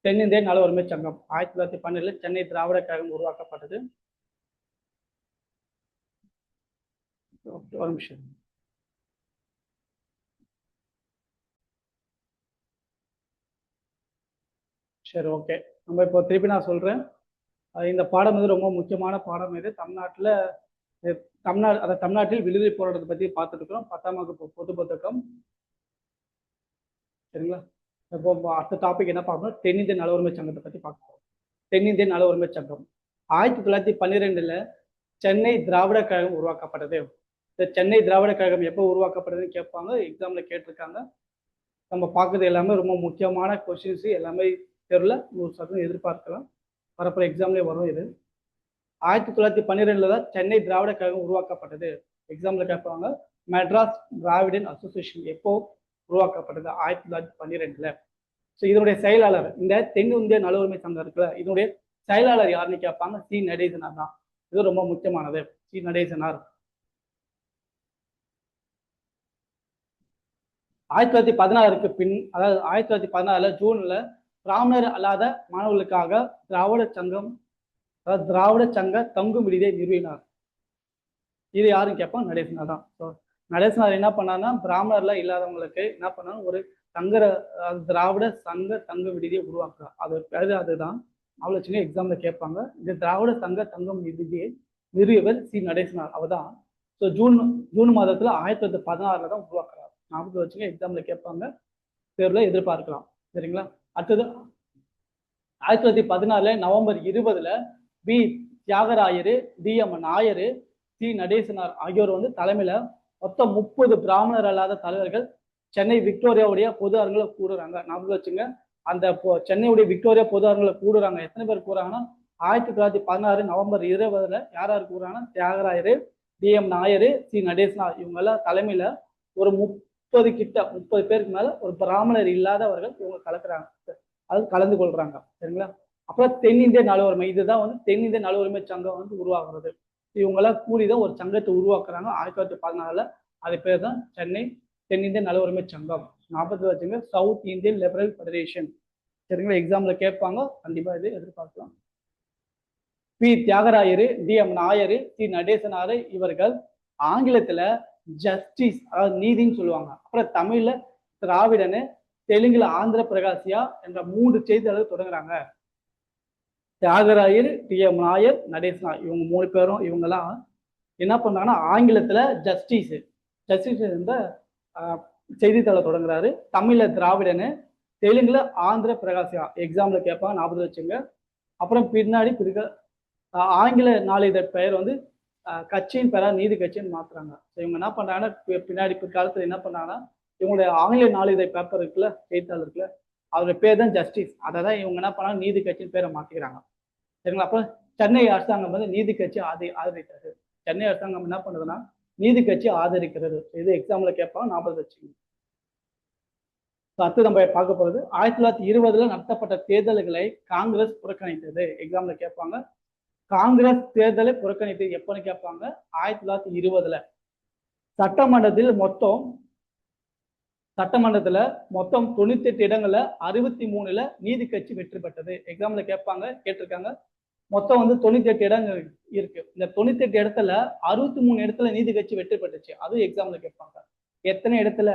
தென்னிந்திய நல உரிமை சங்கம் 1912 சென்னை திராவிட கழகம் உருவாக்கப்பட்டது. ஒரு நிமிஷம். சரி, ஓகே. நம்ம இப்போ திருப்பி நான் சொல்றேன், இந்த பாடம் வந்து ரொம்ப முக்கியமான பாடம். இது தமிழ்நாட்டில் விடுதலை போராட்டத்தை பத்தி பார்த்துட்டு இருக்கிறோம். 10ஆம் வகுப்பு பொது புத்தகம். சரிங்களா? இப்போ அடுத்த டாபிக் என்ன பார்க்கணும், தென்னிந்திய நல உரிமை சங்கத்தை பத்தி பார்க்கணும். தென்னிந்திய நல உரிமை சங்கம். 1912 சென்னை திராவிட கழகம் உருவாக்கப்பட்டது. இந்த சென்னை திராவிட கழகம் எப்போ உருவாக்கப்பட்டதுன்னு கேட்பாங்க, எக்ஸாம்ல கேட்டிருக்காங்க. நம்ம பார்க்குறது எல்லாமே ரொம்ப முக்கியமான கொஸ்டின்ஸ், எல்லாமே தெரியல 100% எதிர்பார்க்கலாம். வரப்போற எக்ஸாம்லேயே வரும் இது. 1912 தான் சென்னை திராவிட கழகம் உருவாக்கப்பட்டது. எக்ஸாம்ல கேட்பாங்க. மெட்ராஸ் திராவிடன் அசோசியேஷன் எப்போ உருவாக்கப்பட்டது? 1912. ஸோ இதனுடைய செயலாளர், இந்த தென்னிந்திய நல உரிமை சங்கம் இருக்குல்ல, இதனுடைய செயலாளர் யாருன்னு கேட்பாங்க. சி நடேசனார் தான். இது ரொம்ப முக்கியமானது. சி நடேசனார். 1916க்கு பின், அதாவது 1916 ஜூன்ல பிராமணர் அல்லாத மாணவர்களுக்காக திராவிட சங்கம், அதாவது திராவிட சங்க தங்கும் விடுதியை நிறுவினார். இது யாருன்னு கேட்பாங்க, நடேசனார் தான். ஸோ நடேசனார் என்ன பண்ணாருன்னா, பிராமணர்ல இல்லாதவங்களுக்கு என்ன பண்ணாரு, ஒரு தங்குற திராவிட சங்க தங்க விடுதியை உருவாக்குறார். அது பேரு அதுதான். அவ்வளோ சின்ன எக்ஸாம்ல கேட்பாங்க. இந்த திராவிட சங்க தங்கும் விடுதியை நிறுவியவர் சி நடேசனார். அவர் தான். ஸோ ஜூன் மாதத்துல 1916 தான் உருவாக்குறார். ஞாபகம் வச்சுங்க, எக்ஸாம்ல கேட்பாங்க, தேர்வுல எதிர்பார்க்கலாம். சரிங்களா? அடுத்தது 1916 November 20 P Thyagarayar, T M. Nair, C Natesanar ஆகியோர் வந்து தலைமையில மொத்தம் 30 பிராமணர் அல்லாத தலைவர்கள் சென்னை விக்டோரியாவுடைய பொது அரங்கில் கூடுறாங்க. ஞாபகம் வச்சுங்க, அந்த சென்னையுடைய விக்டோரியா பொது அரங்கில் கூடுறாங்க. எத்தனை பேர் கூடுறாங்கன்னா 1916 நவம்பர் 20 யார் யார் கூடுறாங்கன்னா, தியாகராயரு, டி.எம். நாயரு, சி நடேசனார் இவங்க எல்லாம் தலைமையில ஒரு 30 பேருக்கு மேல ஒரு பிராமணர் இல்லாதவர்கள் இவங்க கலக்குறாங்க, அது கலந்து கொள்றாங்க. சரிங்களா? அப்புறம் தென்னிந்திய நல உரிமை, இதுதான் வந்து தென்னிந்திய நல உரிமை சங்கம் வந்து உருவாகிறது. இவங்கெல்லாம் கூடிதான் ஒரு சங்கத்தை உருவாக்குறாங்க 1914. அது பேர் தான் சென்னை தென்னிந்திய நல உரிமை சங்கம். ஞாபகத்தில் வச்சுங்க, சவுத் இந்தியன் லிபரல் ஃபெடரேஷன். சரிங்களா? எக்ஸாம்ல கேட்பாங்க, கண்டிப்பா இது எதிர்பார்க்கலாம். P Thyagarayar, T M. Nair, C Natesanar இவர்கள் ஆங்கிலத்துல ஜஸ்டிஸ், அதாவது நீதின்னு சொல்லுவாங்க. அப்புறம் தமிழ்ல திராவிடனு, தெலுங்குல ஆந்திர பிரகாசியா என்ற 3 செய்தியாளர்கள் தொடங்குறாங்க. தியாகராயர், டி.எம். நாயர், நடேசனார் இவங்க 3 பேரும் இவங்கெல்லாம் என்ன பண்ணாங்கன்னா, ஆங்கிலத்துல ஜஸ்டிஸ் இந்த செய்தித்தாளை தொடங்குறாரு. தமிழ்ல திராவிடனு, தெலுங்குல ஆந்திர பிரகாசியா. எக்ஸாம்ல கேட்பாங்க, ஞாபகம் வச்சுங்க. அப்புறம் பின்னாடி ஆங்கில நாளிதழ் பெயர் வந்து கட்சியின் பெயரா நீதி கட்சின்னு மாத்துறாங்க. இவங்க என்ன பண்றாங்கன்னா, பின்னாடி பிற்காலத்துல என்ன பண்ணாங்கன்னா, இவங்களுடைய ஆங்கில நாளிதழ் பேப்பர் இருக்குல்ல, செய்தித்தாள் இருக்குல்ல, அவருடைய பேர் தான் ஜஸ்டிஸ். அதை தான் இவங்க என்ன பண்ணாங்க, நீதி கட்சியின் பேரை மாத்திக்கிறாங்க. சரிங்களா? அப்புறம் சென்னை அரசாங்கம் வந்து நீதி கட்சி ஆதரிக்கிறது. சென்னை அரசாங்கம் என்ன பண்ணுதுன்னா, நீதி கட்சி ஆதரிக்கிறது. இது எக்ஸாம்ல கேட்பாங்க, ஞாபகம் வச்சுக்கோங்க. அடுத்து நம்ம பார்க்க போறது 1920 நடத்தப்பட்ட தேர்தல்களை காங்கிரஸ் புறக்கணித்தது. எக்ஸாம்ல கேட்பாங்க. காங்கிரஸ் தேர்தலை புறக்கணித்தது எப்பன்னு கேட்பாங்க, 1920. சட்டமன்றத்துல மொத்தம் 98 இடங்கள்ல 63ல நீதி கட்சி வெற்றி பெற்றது. எக்ஸாம்ல கேட்டிருக்காங்க. மொத்தம் வந்து 98 இடங்கள் இருக்கு. இந்த 98 இடத்துல 63 இடத்துல நீதி கட்சி வெற்றி பெற்றுச்சு. அதுவும் எக்ஸாம்ல கேட்பாங்க. எத்தனை இடத்துல?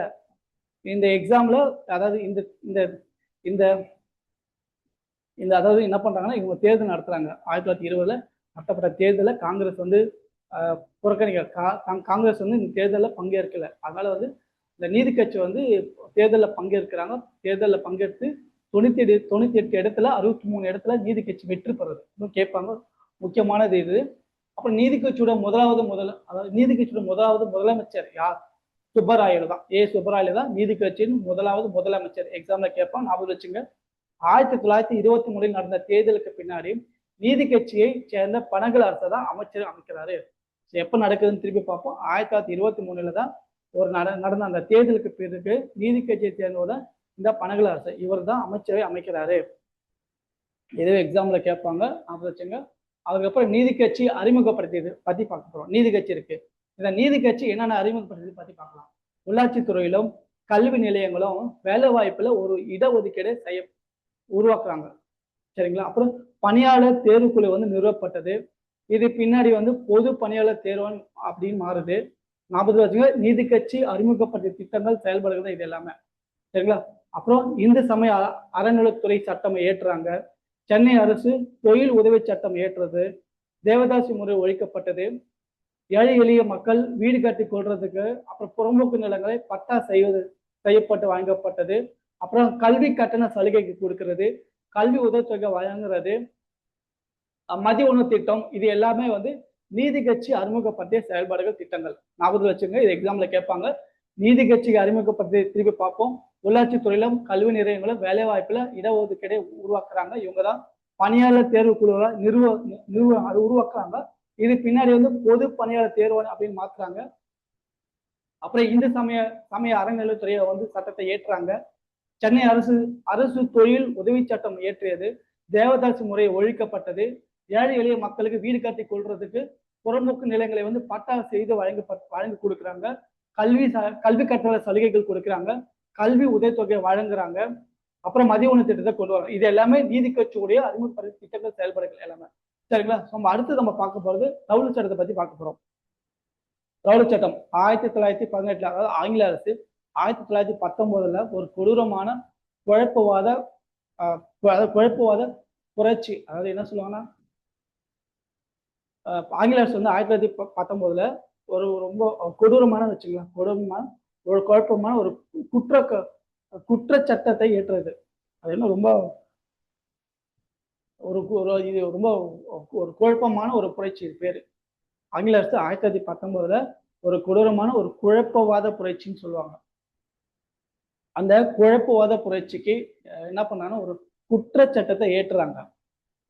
இந்த எக்ஸாம்ல, அதாவது இந்த இந்த இந்த அதாவது என்ன பண்றாங்கன்னா, இவங்க தேர்தல் நடத்துறாங்க. 1920 நடத்தப்பட்ட தேர்தலை காங்கிரஸ் வந்து காங்கிரஸ் வந்து இந்த தேர்தலில் பங்கேற்கல. அதனால வந்து இந்த நீதி கட்சி வந்து தேர்தலில் பங்கேற்கிறாங்க. தேர்தலில் பங்கேற்று 98 இடத்துல 63 இடத்துல நீதி கட்சி வெற்றி பெறுறது. இன்னும் கேட்பாங்க, முக்கியமானது இது. அப்புறம் நீதி கட்சியோட முதலாவது முதலமைச்சர் யார்? சுப்பராயலு தான். சுப்பராயலு தான் நீதி கட்சியின் முதலாவது முதலமைச்சர். எக்ஸாம்ல கேட்பாங்க, ஞாபகம் வச்சுங்க. 1923 நடந்த தேர்தலுக்கு பின்னாடி நீதி கட்சியை சேர்ந்த பனகல் அரசை தான் அமைச்சர் அமைக்கிறாரு. எப்ப நடக்குதுன்னு திருப்பி பார்ப்போம். 1923 தான் ஒரு நடந்த அந்த தேர்தலுக்கு பிறகு நீதி கட்சியை சேர்ந்தோட இந்த பனகல் அரசு இவர் தான் அமைச்சரை அமைக்கிறாரு. இதுவே எக்ஸாம்ல கேட்பாங்க, ஞாபகம் வச்சுங்க. அதுக்கப்புறம் நீதி கட்சி அறிமுகப்படுத்தியது பத்தி பார்க்க போறோம். நீதி கட்சி இருக்கு. இந்த நீதி கட்சி என்னென்ன அறிமுகப்படுத்தியது பத்தி பார்க்கலாம். உள்ளாட்சி துறையிலும் கல்வி நிலையங்களும் வேலை வாய்ப்புல ஒரு இடஒதுக்கீடு உருவாக்குறாங்க. சரிங்களா? அப்புறம் பணியாளர் தேர்வுக்குழு வந்து நிறுவப்பட்டது. இது பின்னாடி வந்து பொது பணியாளர் தேர்வன் அப்படின்னு மாறுது. ஞாபகம் வச்சுங்க, நீதி கட்சி அறிமுகப்படுத்திய திட்டங்கள் செயல்படுகிறது இது எல்லாமே. சரிங்களா? அப்புறம் இந்து சமய அறநிலைத்துறை சட்டம் ஏற்றுறாங்க. சென்னை அரசு தொழில் உதவி சட்டம் ஏற்றது. தேவதாசி முறை ஒழிக்கப்பட்டது. ஏழை எளிய மக்கள் வீடு கட்டி கொள்றதுக்கு அப்புறம் புறம்போக்கு நிலங்களை பட்டா செய்யப்பட்டு வாங்கப்பட்டது. அப்புறம் கல்வி கட்டண சலுகைக்கு கொடுக்கிறது. கல்வி உதவித்தொகை வழங்குறது. மதிய உணவு திட்டம், இது எல்லாமே வந்து நீதி கட்சி அறிமுகப்படுத்திய செயல்பாடுகள் திட்டங்கள். ஞாபகத்தில் வச்சுங்க, இது எக்ஸாம்ல கேட்பாங்க. நீதி கட்சிக்கு அறிமுகப்படுத்தி திருப்பி பார்ப்போம். உள்ளாட்சி துறையிலும் கல்வி நிலையங்களும் வேலை வாய்ப்புல இடஒதுக்கீடை உருவாக்குறாங்க. இவங்க தான் பணியாளர் தேர்வு குழுவை அது உருவாக்குறாங்க. இது பின்னாடி வந்து பொது பணியாளர் தேர்வு அப்படின்னு மாத்துறாங்க. அப்புறம் இந்து சமய அறநிலையத்துறையை வந்து சட்டத்தை ஏற்றுறாங்க. சென்னை அரசு தொழில் உதவி சட்டம் இயற்றியது. தேவதாசி முறை ஒழிக்கப்பட்டது. ஏழை எளிய மக்களுக்கு வீடு கட்டி கொள்றதுக்கு புறம்போக்கு நிலங்களை வந்து பட்டா செய்து வழங்கி கொடுக்குறாங்க. கல்வி கட்டண சலுகைகள் கொடுக்குறாங்க. கல்வி உதவித்தொகையை வழங்குறாங்க. அப்புறம் மதிய உணவு திட்டத்தை கொண்டு வராங்க. இது எல்லாமே நீதி கட்சியுடைய அறிமுகப்படுத்த திட்டங்கள் செயல்பாடுகள் எல்லாமே. சரிங்களா? நம்ம அடுத்து நம்ம பார்க்க போறது ரவுலட் சட்டத்தை பத்தி பார்க்க போறோம். ரவுலட் சட்டம் 1918, அதாவது ஆங்கில அரசு 1919 ஒரு கொடூரமான குழப்பவாத புரட்சி, அதாவது என்ன சொல்லுவாங்கன்னா, ஆங்கில அரசு வந்து 1919 ஒரு ரொம்ப கொடூரமான வச்சுக்கலாம், கொடூரமான ஒரு குழப்பமான ஒரு குற்ற சட்டத்தை ஏற்றுறது. அது என்ன ரொம்ப இது ரொம்ப ஒரு குழப்பமான ஒரு புரட்சி. பேரு ஆங்கில அரசு 1919 ஒரு கொடூரமான ஒரு குழப்பவாத புரட்சின்னு சொல்லுவாங்க. அந்த குழப்பவாத புரட்சிக்கு என்ன பண்ணாங்கன்னா ஒரு குற்ற சட்டத்தை ஏற்றுறாங்க.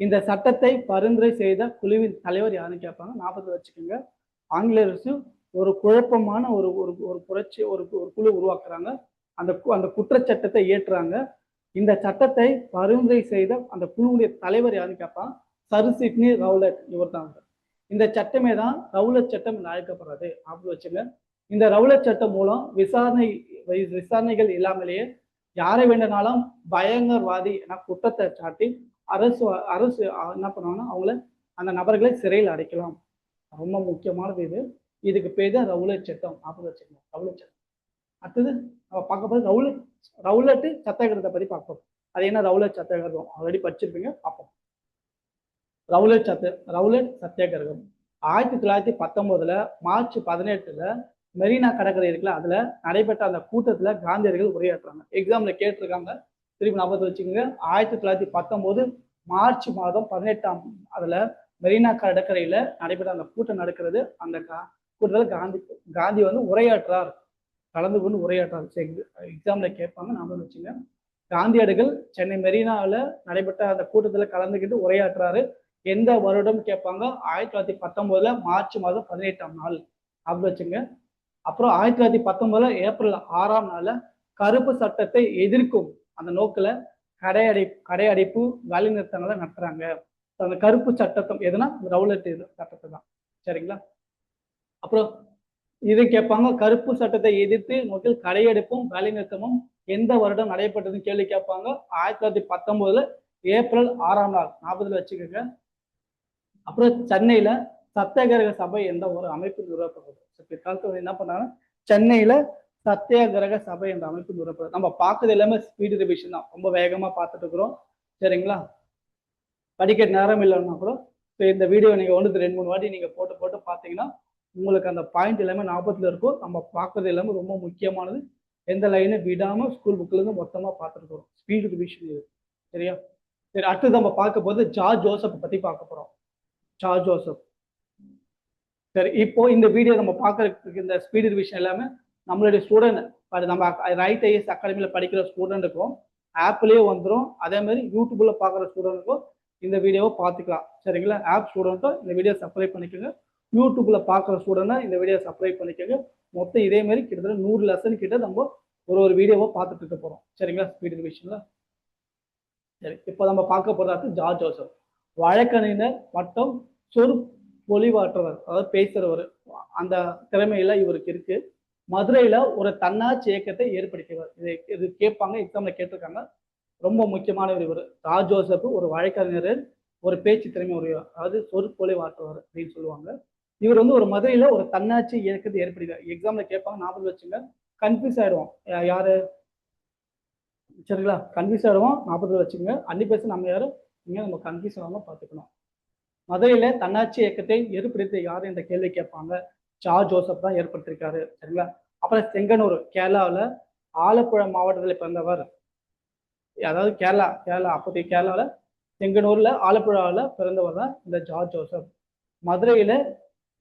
இந்த சட்டத்தை பரிந்துரை செய்த குழுவின் தலைவர் யாருன்னு கேட்பாங்க. ஞாபகத்தில் வச்சுக்கோங்க, ஆங்கில அரசு ஒரு குழப்பமான ஒரு ஒரு புரட்சி ஒரு குழு உருவாக்குறாங்க. அந்த குற்றச்சட்டத்தை ஏற்றுறாங்க. இந்த சட்டத்தை பரிந்துரை செய்த அந்த குழுவுடைய தலைவர் யாருன்னு கேட்பாங்க. சர் சிட்னி ரவுலட், இவர் தான். இந்த சட்டமே தான் ரவுலட் சட்டம் என்று அழைக்கப்படுறது. அப்படி வச்சுங்க. இந்த ரவுலட் சட்டம் மூலம் விசாரணைகள் இல்லாமலேயே யாரை வேண்டுனாலும் பயங்கரவாதி குற்றத்தை சாட்டி அரசு என்ன பண்ணுவாங்கன்னா அவங்கள அந்த நபர்களை சிறையில் அடைக்கலாம். ரொம்ப முக்கியமானது இது. இதுக்கு பேர் தான் ரவுலட் சட்டம். அப்படி வச்சுக்கணும், ரவுலட் சட்டம். அடுத்தது நம்ம பார்க்க போது ரவுலட் சத்தியாகிரகத்தை பத்தி பார்ப்போம். அது என்ன ரவுலட் சத்தியாகிரகம் ஆல்ரெடி படிச்சிருப்பீங்க, பார்ப்போம். ரவுலட் சத்தியாகிரகம் 1919 மார்ச் 18 மெரினா கடற்கரை இருக்குல்ல, அதுல நடைபெற்ற அந்த கூட்டத்துல காந்தியடிகள் உரையாற்றுறாங்க. எக்ஸாம்ல கேட்டிருக்காங்க, திருப்பி ஞாபகத்தில் வச்சுக்கோங்க. 1919 மார்ச் 18 அதுல மெரினா கடற்கரையில நடைபெற்ற அந்த கூட்டம் நடக்கிறது. அந்த கூட்டத்தில் காந்தி வந்து உரையாற்றார், கலந்து கொண்டு உரையாற்றார். எக்ஸாம்ல கேட்பாங்க, ஞாபகம் வச்சுங்க. காந்தியடிகள் சென்னை மெரினாவில் நடைபெற்ற அந்த கூட்டத்துல கலந்துக்கிட்டு உரையாற்றுறாரு. எந்த வருடம் கேட்பாங்க? 1919 மார்ச் 18 அப்படி வச்சுங்க. அப்புறம் 1919 ஏப்ரல் 6 கருப்பு சட்டத்தை எதிர்க்கும் அந்த நோக்கில கடையடைப்பு வேலை நிறுத்தங்களை நடத்துறாங்க. அந்த கருப்பு சட்டம் எதுனா ரவுலட் சட்டத்தை தான். சரிங்களா? அப்புறம் இது கேட்பாங்க, கருப்பு சட்டத்தை எதிர்த்து நோக்கில் கடையெடுப்பும் வேலை நிறுத்தமும் எந்த வருடம் நடைபெற்றதுன்னு கேள்வி கேட்பாங்க. 1919 ஏப்ரல் 6 ஞாபகத்தில் வச்சுக்கோங்க. அப்புறம் சென்னையில சத்தியாகிரக சபை என்ற ஒரு அமைப்பு நிறுவப்பட்டது. பிற்காலத்தில் என்ன பண்ணாங்க, சென்னையில சத்தியாகிரக சபை என்ற அமைப்பு நிறுவப்பட்டது. நம்ம பார்க்கறது எல்லாமே ஸ்பீடு ரிவிஷன் தான், ரொம்ப வேகமா பார்த்துட்டு இருக்கிறோம். சரிங்களா? படிக்க நேரம் இல்லைன்னா கூட இந்த வீடியோ நீங்க 1-2-3 வாட்டி நீங்க போட்டு பார்த்தீங்கன்னா உங்களுக்கு அந்த பாயிண்ட் எல்லாமே ஞாபகத்துல இருக்கும். நம்ம பார்க்கறது எல்லாமே ரொம்ப முக்கியமானது. எந்த லைனை விடாம ஸ்கூல் புக்ல இருந்து மொத்தமா பார்த்துட்டு போறோம். ஸ்பீடு ரிவிஷன் இது. சரியா? சரி, அடுத்து நம்ம பார்க்க போது ஜார்ஜ் ஜோசப் பத்தி பார்க்க போறோம். George Joseph. சரி, இப்போ இந்த வீடியோ நம்ம பார்க்கறதுக்கு இந்த ஸ்பீடு ரிவிஷன் எல்லாமே நம்மளுடைய ஸ்டூடெண்ட், நம்ம ரைட் ஐஎஸ் அகாடமியில படிக்கிற ஸ்டூடெண்ட்டுக்கும் ஆப்லயே வந்துடும். அதே மாதிரி யூடியூப்ல பார்க்குற ஸ்டூடெண்ட்டுக்கும் இந்த வீடியோவை பார்த்துக்கலாம். சரிங்களா? ஆப் ஸ்டூடெண்ட்டும் இந்த வீடியோ சப்ஸ்கிரைப் பண்ணிக்கோங்க. யூடியூப்ல பார்க்குற ஸ்டூடெண்ட்டா இந்த வீடியோ சப்ஸ்கிரைப் பண்ணிக்கோங்க. மொத்தம் இதே மாதிரி கிட்டத்தட்ட 100 லெசன் கிட்ட நம்ம ஒரு வீடியோவை பார்த்துட்டு இருக்க போறோம். சரிங்களா? ஸ்பீடு ரிவிஷன்ல. சரி, இப்போ நம்ம பார்க்க போறது ஜார்ஜ் ஜோசப். வழக்கறிஞர் மற்றும் சொற்பொழிவாற்றவர், அதாவது பேசுறவர், அந்த திறமையில இவருக்கு இருக்கு. மதுரையில ஒரு தன்னாட்சி இயக்கத்தை ஏற்படுத்தியவர். இது கேட்பாங்க, எக்ஸாம்ல கேட்டிருக்காங்க. ரொம்ப முக்கியமான இவர். ஜார்ஜ் ஜோசப் ஒரு வழக்கறிஞர், ஒரு பேச்சு திறமை உடையவர், அதாவது சொற்பொழிவாற்றவர் அப்படின்னு சொல்லுவாங்க. இவர் வந்து ஒரு மதுரையில ஒரு தன்னாட்சி இயக்கத்தை ஏற்படுத்தினார். எக்ஸாம்ல கேட்பாங்க, ஞாபகம் வச்சுங்க. கன்ஃபியூஸ் ஆயிடுவோம், யாரு? சரிங்களா? கன்ஃபியூஸ் ஆயிடுவோம், ஞாபகத்தில் வச்சுங்க. அன்னி பேச நம்ம யாரும் இங்க நம்ம கன்ஃபியூஸ் ஆகாம பார்த்துக்கணும். மதுரையில தன்னாட்சி இயக்கத்தை ஏற்படுத்த யாரு என்ற கேள்வி கேட்பாங்க. ஜார்ஜ் ஜோசப் தான் ஏற்படுத்திருக்காரு. சரிங்களா? அப்புறம் செங்கனூர், கேரளாவில் ஆலப்புழா மாவட்டத்தில் பிறந்தவர். அதாவது கேரளா அப்போதைய கேரளாவில் செங்கனூர்ல ஆலப்புழாவில் பிறந்தவர் தான் இந்த ஜார்ஜ் ஜோசப்.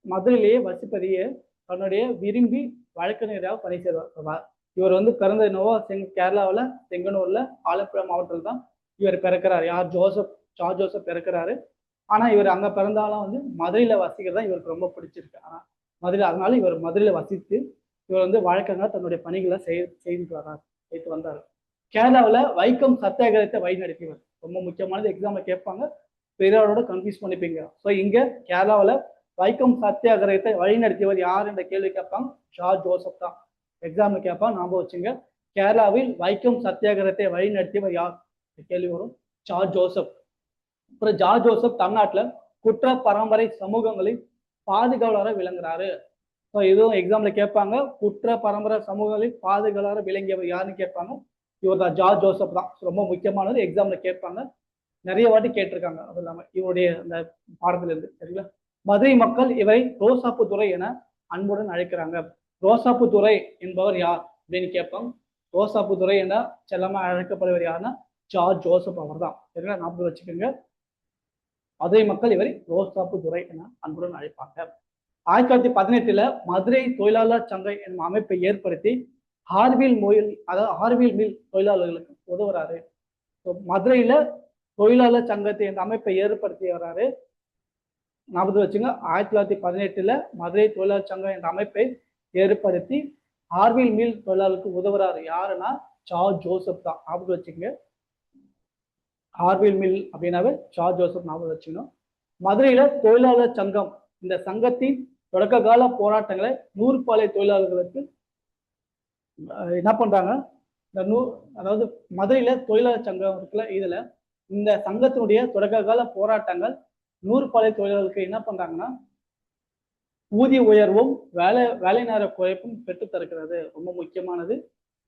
மதுரையிலேயே வசிப்பதையே தன்னுடைய விரும்பி வழக்கறிஞராக பணி செய்வார். இவர் வந்து பிறந்த என்னவோ கேரளாவில் செங்கனூர்ல ஆலப்புழா மாவட்டத்தில் தான் இவர் பிறக்கிறார். ஜார்ஜ் ஜோசப் பிறக்கிறாரு. ஆனா இவர் அங்க பிறந்தாலும் வந்து மதுரையில வசிக்கிறதா இவருக்கு ரொம்ப பிடிச்சிருக்கு. ஆனா அதனால இவர் மதுரையில வசித்து இவர் வந்து வழக்கறிஞர் தன்னுடைய பணிகளை செய்து வந்தார். கேரளாவில் வைக்கம் சத்தியாகிரகத்தை வழிநடத்தியவர். ரொம்ப முக்கியமானது, எக்ஸாம்ல கேட்பாங்க, பெரியாரோட கன்ஃபியூஸ் பண்ணிப்பீங்க. ஸோ இங்க கேரளாவில் வைக்கம் சத்தியாகிரகத்தை வழிநடத்தியவர் யார் என்ற கேள்வி கேட்பாங்க. ஜார்ஜ் ஜோசப் தான் எக்ஸாம்ல கேட்பாங்க, ஞாபகம் வச்சுங்க. கேரளாவில் வைக்கம் சத்தியாகிரகத்தை வழிநடத்தியவர் யார் கேள்வி வரும், ஜார்ஜ் ஜோசப். அப்புறம் ஜார்ஜ் ஜோசப் தமிழ்நாட்டில் குற்ற பரம்பரை சமூகங்களின் பாதுகாவலராக விளங்குறாரு. ஸோ இதுவும் எக்ஸாம்ல கேட்பாங்க, குற்ற பரம்பரை சமூகங்களின் பாதுகாவலராக விளங்கியவர் யாருன்னு கேட்பாங்க. இவர் தான் ஜார்ஜ் ஜோசப் தான். ரொம்ப முக்கியமானது, எக்ஸாம்ல கேட்பாங்க, நிறைய வாட்டி கேட்டிருக்காங்க. அது இல்லாம இவருடைய அந்த பாடத்துல இருந்து. சரிங்களா? மதுரை மக்கள் இவரை ரோசாப்பு துரை என அன்புடன் அழைக்கிறாங்க. ரோசாப்பு துரை என்பவர் யார் அப்படின்னு கேட்பாங்க. ரோசாப்பு துரை என செல்லமா அழைக்கப்படுவர் யாருன்னா ஜார்ஜ் ஜோசப் அவர் தான். சரிங்களா? ஞாபகம் வச்சுக்கோங்க. மதுரை மக்கள் இவரை ரோசாப்பு துரை என அன்புடன் அழைப்பாங்க. 1918 மதுரை தொழிலாளர் சங்கம் என்னும் அமைப்பை ஏற்படுத்தி ஹார்வில் மில் தொழிலாளர்களுக்கு உதவுறாரு. மதுரையில தொழிலாளர் சங்கத்தை என்ற அமைப்பை ஏற்படுத்தி வர்றாரு. ஞாபகம் வச்சுங்க. 1918 மதுரை தொழிலாளர் சங்கம் என்ற அமைப்பை ஏற்படுத்தி ஹார்வில் மில் தொழிலாளருக்கு உதவுறாரு. யாருன்னா ஜார்ஜ் ஜோசப் தான். ஞாபகம் வச்சுங்க. ஹார்வில் மில் அப்படின்னாவே ஜார்ஜ் ஜோசப் ஞாபகம் வச்சுக்கணும். மதுரையில தொழிலாளர் சங்கம், இந்த சங்கத்தின் தொடக்க கால போராட்டங்களை நூற்பாலை தொழிலாளர்களுக்கு என்ன பண்றாங்க, இந்த அதாவது மதுரையில தொழிலாளர் சங்கம் இருக்குல்ல, இதுல இந்த சங்கத்தினுடைய தொடக்க கால போராட்டங்கள் நூற்பாலை தொழிலாளர்களுக்கு என்ன பண்றாங்கன்னா ஊதிய உயர்வும் வேலை நேர குறைப்பும் பெற்று தருகிறது. ரொம்ப முக்கியமானது.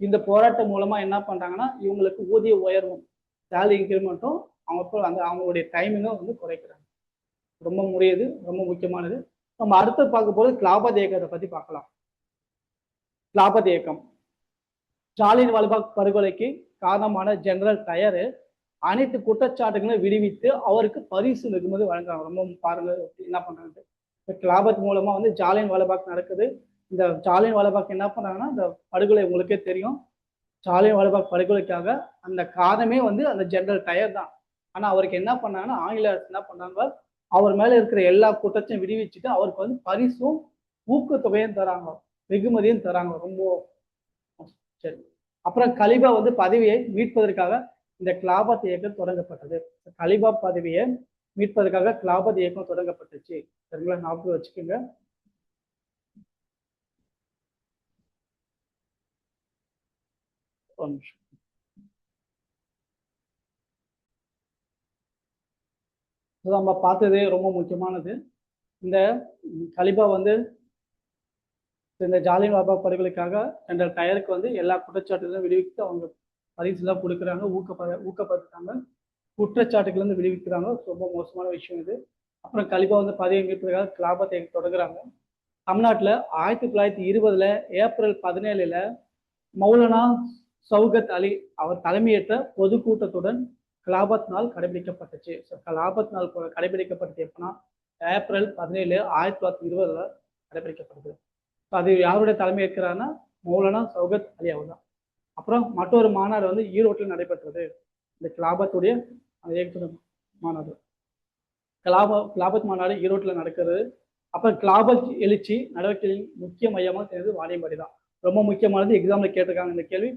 இந்த போராட்டம் மூலமா என்ன பண்றாங்கன்னா இவங்களுக்கு ஊதிய உயர்வும் சேலரி இன்க்ரிமெண்ட்டும் அவங்களுடைய டைமிங்கும் வந்து குறைக்கிறாங்க. ரொம்ப முக்கியமானது. நம்ம அடுத்து பார்க்க போது கிலாபத் இயக்கத்தை பத்தி பார்க்கலாம். கிலாபத் இயக்கம் ஜாலியன் வாலாபாக் படுகொலைக்கு காரணமான ஜெனரல் டயரு அனைத்து குற்றச்சாட்டுகளையும் விடுவித்து அவருக்கு பரிசு வெகுமதி வழங்குறாங்க. ரொம்ப பாருங்க என்ன பண்றாங்க. கிலாபத் மூலமா வந்து ஜாலியன் வாலாபாக் நடக்குது. இந்த ஜாலியன் வாலாபாக் என்ன பண்றாங்கன்னா, இந்த படுகொலை உங்களுக்கே தெரியும், ஜாலியன் வாலாபாக் படுகொலைக்காக அந்த காரணமே வந்து அந்த ஜெனரல் டயர் தான். ஆனா அவருக்கு என்ன பண்ணாங்கன்னா, ஆங்கில அரசு என்ன பண்ணாங்க, அவர் மேல இருக்கிற எல்லா குற்றத்தையும் விடுவிச்சுட்டு அவருக்கு வந்து பரிசும் ஊக்கத்தொகையும் தராங்க, வெகுமதியும் தராங்க. ரொம்ப சரி. அப்புறம் கலிபா வந்து பதவியை மீட்பதற்காக இந்த கிலாபத் இயக்கம் தொடங்கப்பட்டது. கலிபா பதவியை மீட்பதற்காக கிலாபத் இயக்கம் தொடங்கப்பட்டுச்சு. சரிங்களா? ஞாபகம் வச்சுக்கோங்க. நம்ம பார்த்தது ரொம்ப முக்கியமானது. இந்த கலிபா வந்து இந்த ஜாலியன் வாலாபாக் படுகொலைக்காக ஜெனரல் டயருக்கு வந்து எல்லா குற்றச்சாட்டுகளும் விடுவித்து அவங்க பரிசுலாம் கொடுக்குறாங்க, ஊக்கப்படுத்துறாங்க, குற்றச்சாட்டுகள் விடுவிக்கிறாங்க. ரொம்ப மோசமான விஷயம் இது. அப்புறம் கலிபா வந்து பதவியை மீட்பதற்காக கிலாபத் இயக்கம் தொடங்குறாங்க. தமிழ்நாட்டில் 1920 ஏப்ரல் 17 மௌலானா சௌகத் அலி அவர் தலைமையேற்ற பொதுக்கூட்டத்துடன் கிலாபத் நாள் கடைபிடிக்கப்பட்டுச்சு. கிலாபத் நாள் கடைபிடிக்கப்பட்டது எப்படின்னா ஏப்ரல் 17, 1920 கடைபிடிக்கப்படுது. அது யாருடைய தலைமை ஏற்கிறாருன்னா மௌலானா சௌகத் அலி அவர் தான். அப்புறம் மற்றொரு மாநாடு வந்து ஈரோட்டில் நடைபெற்றது. இந்த கிலாபத்துடைய மாநாடு, கிலாபத் மாநாடு ஈரோட்டில் நடக்கிறது. அப்புறம் கிலாபத் எழுச்சி நடவடிக்கைகளின் முக்கிய மையமாக தெரிஞ்சது வாணியம்பாடி தான். ரொம்ப முக்கியமானது, எக்ஸாம்ல கேட்டிருக்காங்க இந்த கேள்வி.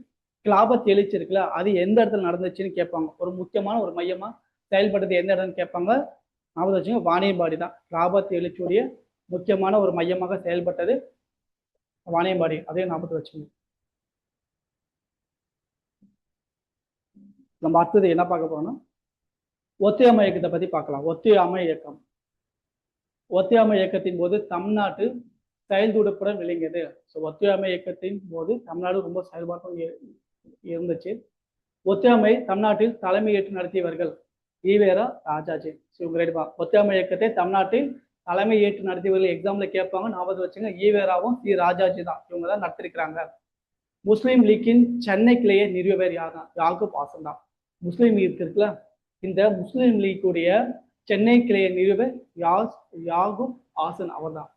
கிலாபத் எழுச்சி இருக்குல்ல, அது எந்த இடத்துல நடந்துச்சுன்னு கேட்பாங்க. ஒரு முக்கியமான ஒரு மையமா செயல்பட்டது எந்த இடம்னு கேட்பாங்க. ஞாபகம் வச்சுங்க, வாணியம்பாடி தான். கிலாபத் எழுச்சியுடைய முக்கியமான ஒரு மையமாக செயல்பட்டது வாணியம்பாடி. அதே ஞாபகத்தை வச்சுங்க. நம்ம அடுத்தது என்ன பார்க்க போறோம்னா ஒத்தியாமை இயக்கத்தை பத்தி பார்க்கலாம். ஒத்தியாமை இயக்கம். ஒத்தியாமை இயக்கத்தின் போது தமிழ்நாட்டு செயல்துடுப்புடன் விளங்கியது. ஸோ ஒத்தியாமை இயக்கத்தின் போது தமிழ்நாடு ரொம்ப செயல்பாட்டும் இருந்துச்சு. ஒத்தியாமை தமிழ்நாட்டில் தலைமையேற்று நடத்தியவர்கள் ஈவேரா, ராஜாஜி. ஒத்தியாமை இயக்கத்தை தமிழ்நாட்டில் தலைமை ஏற்று நடத்தியவர்கள் எக்ஸாம்ல கேட்பாங்க, ஞாபகம் வச்சுங்க. ஈவேராவும் சி ராஜாஜி தான், இவங்க தான் நடத்திருக்கிறாங்க. முஸ்லீம் லீக்கின் சென்னை கிளையை நிறுவியவர் யாருன்னா யாக்கூப் ஹாசன் தான். முஸ்லீம் லீக் இருக்குல்ல, இந்த முஸ்லீம் லீக்குடைய சென்னை கிளையை நிறுவ யாகூப் ஆசன் அவர்தான்.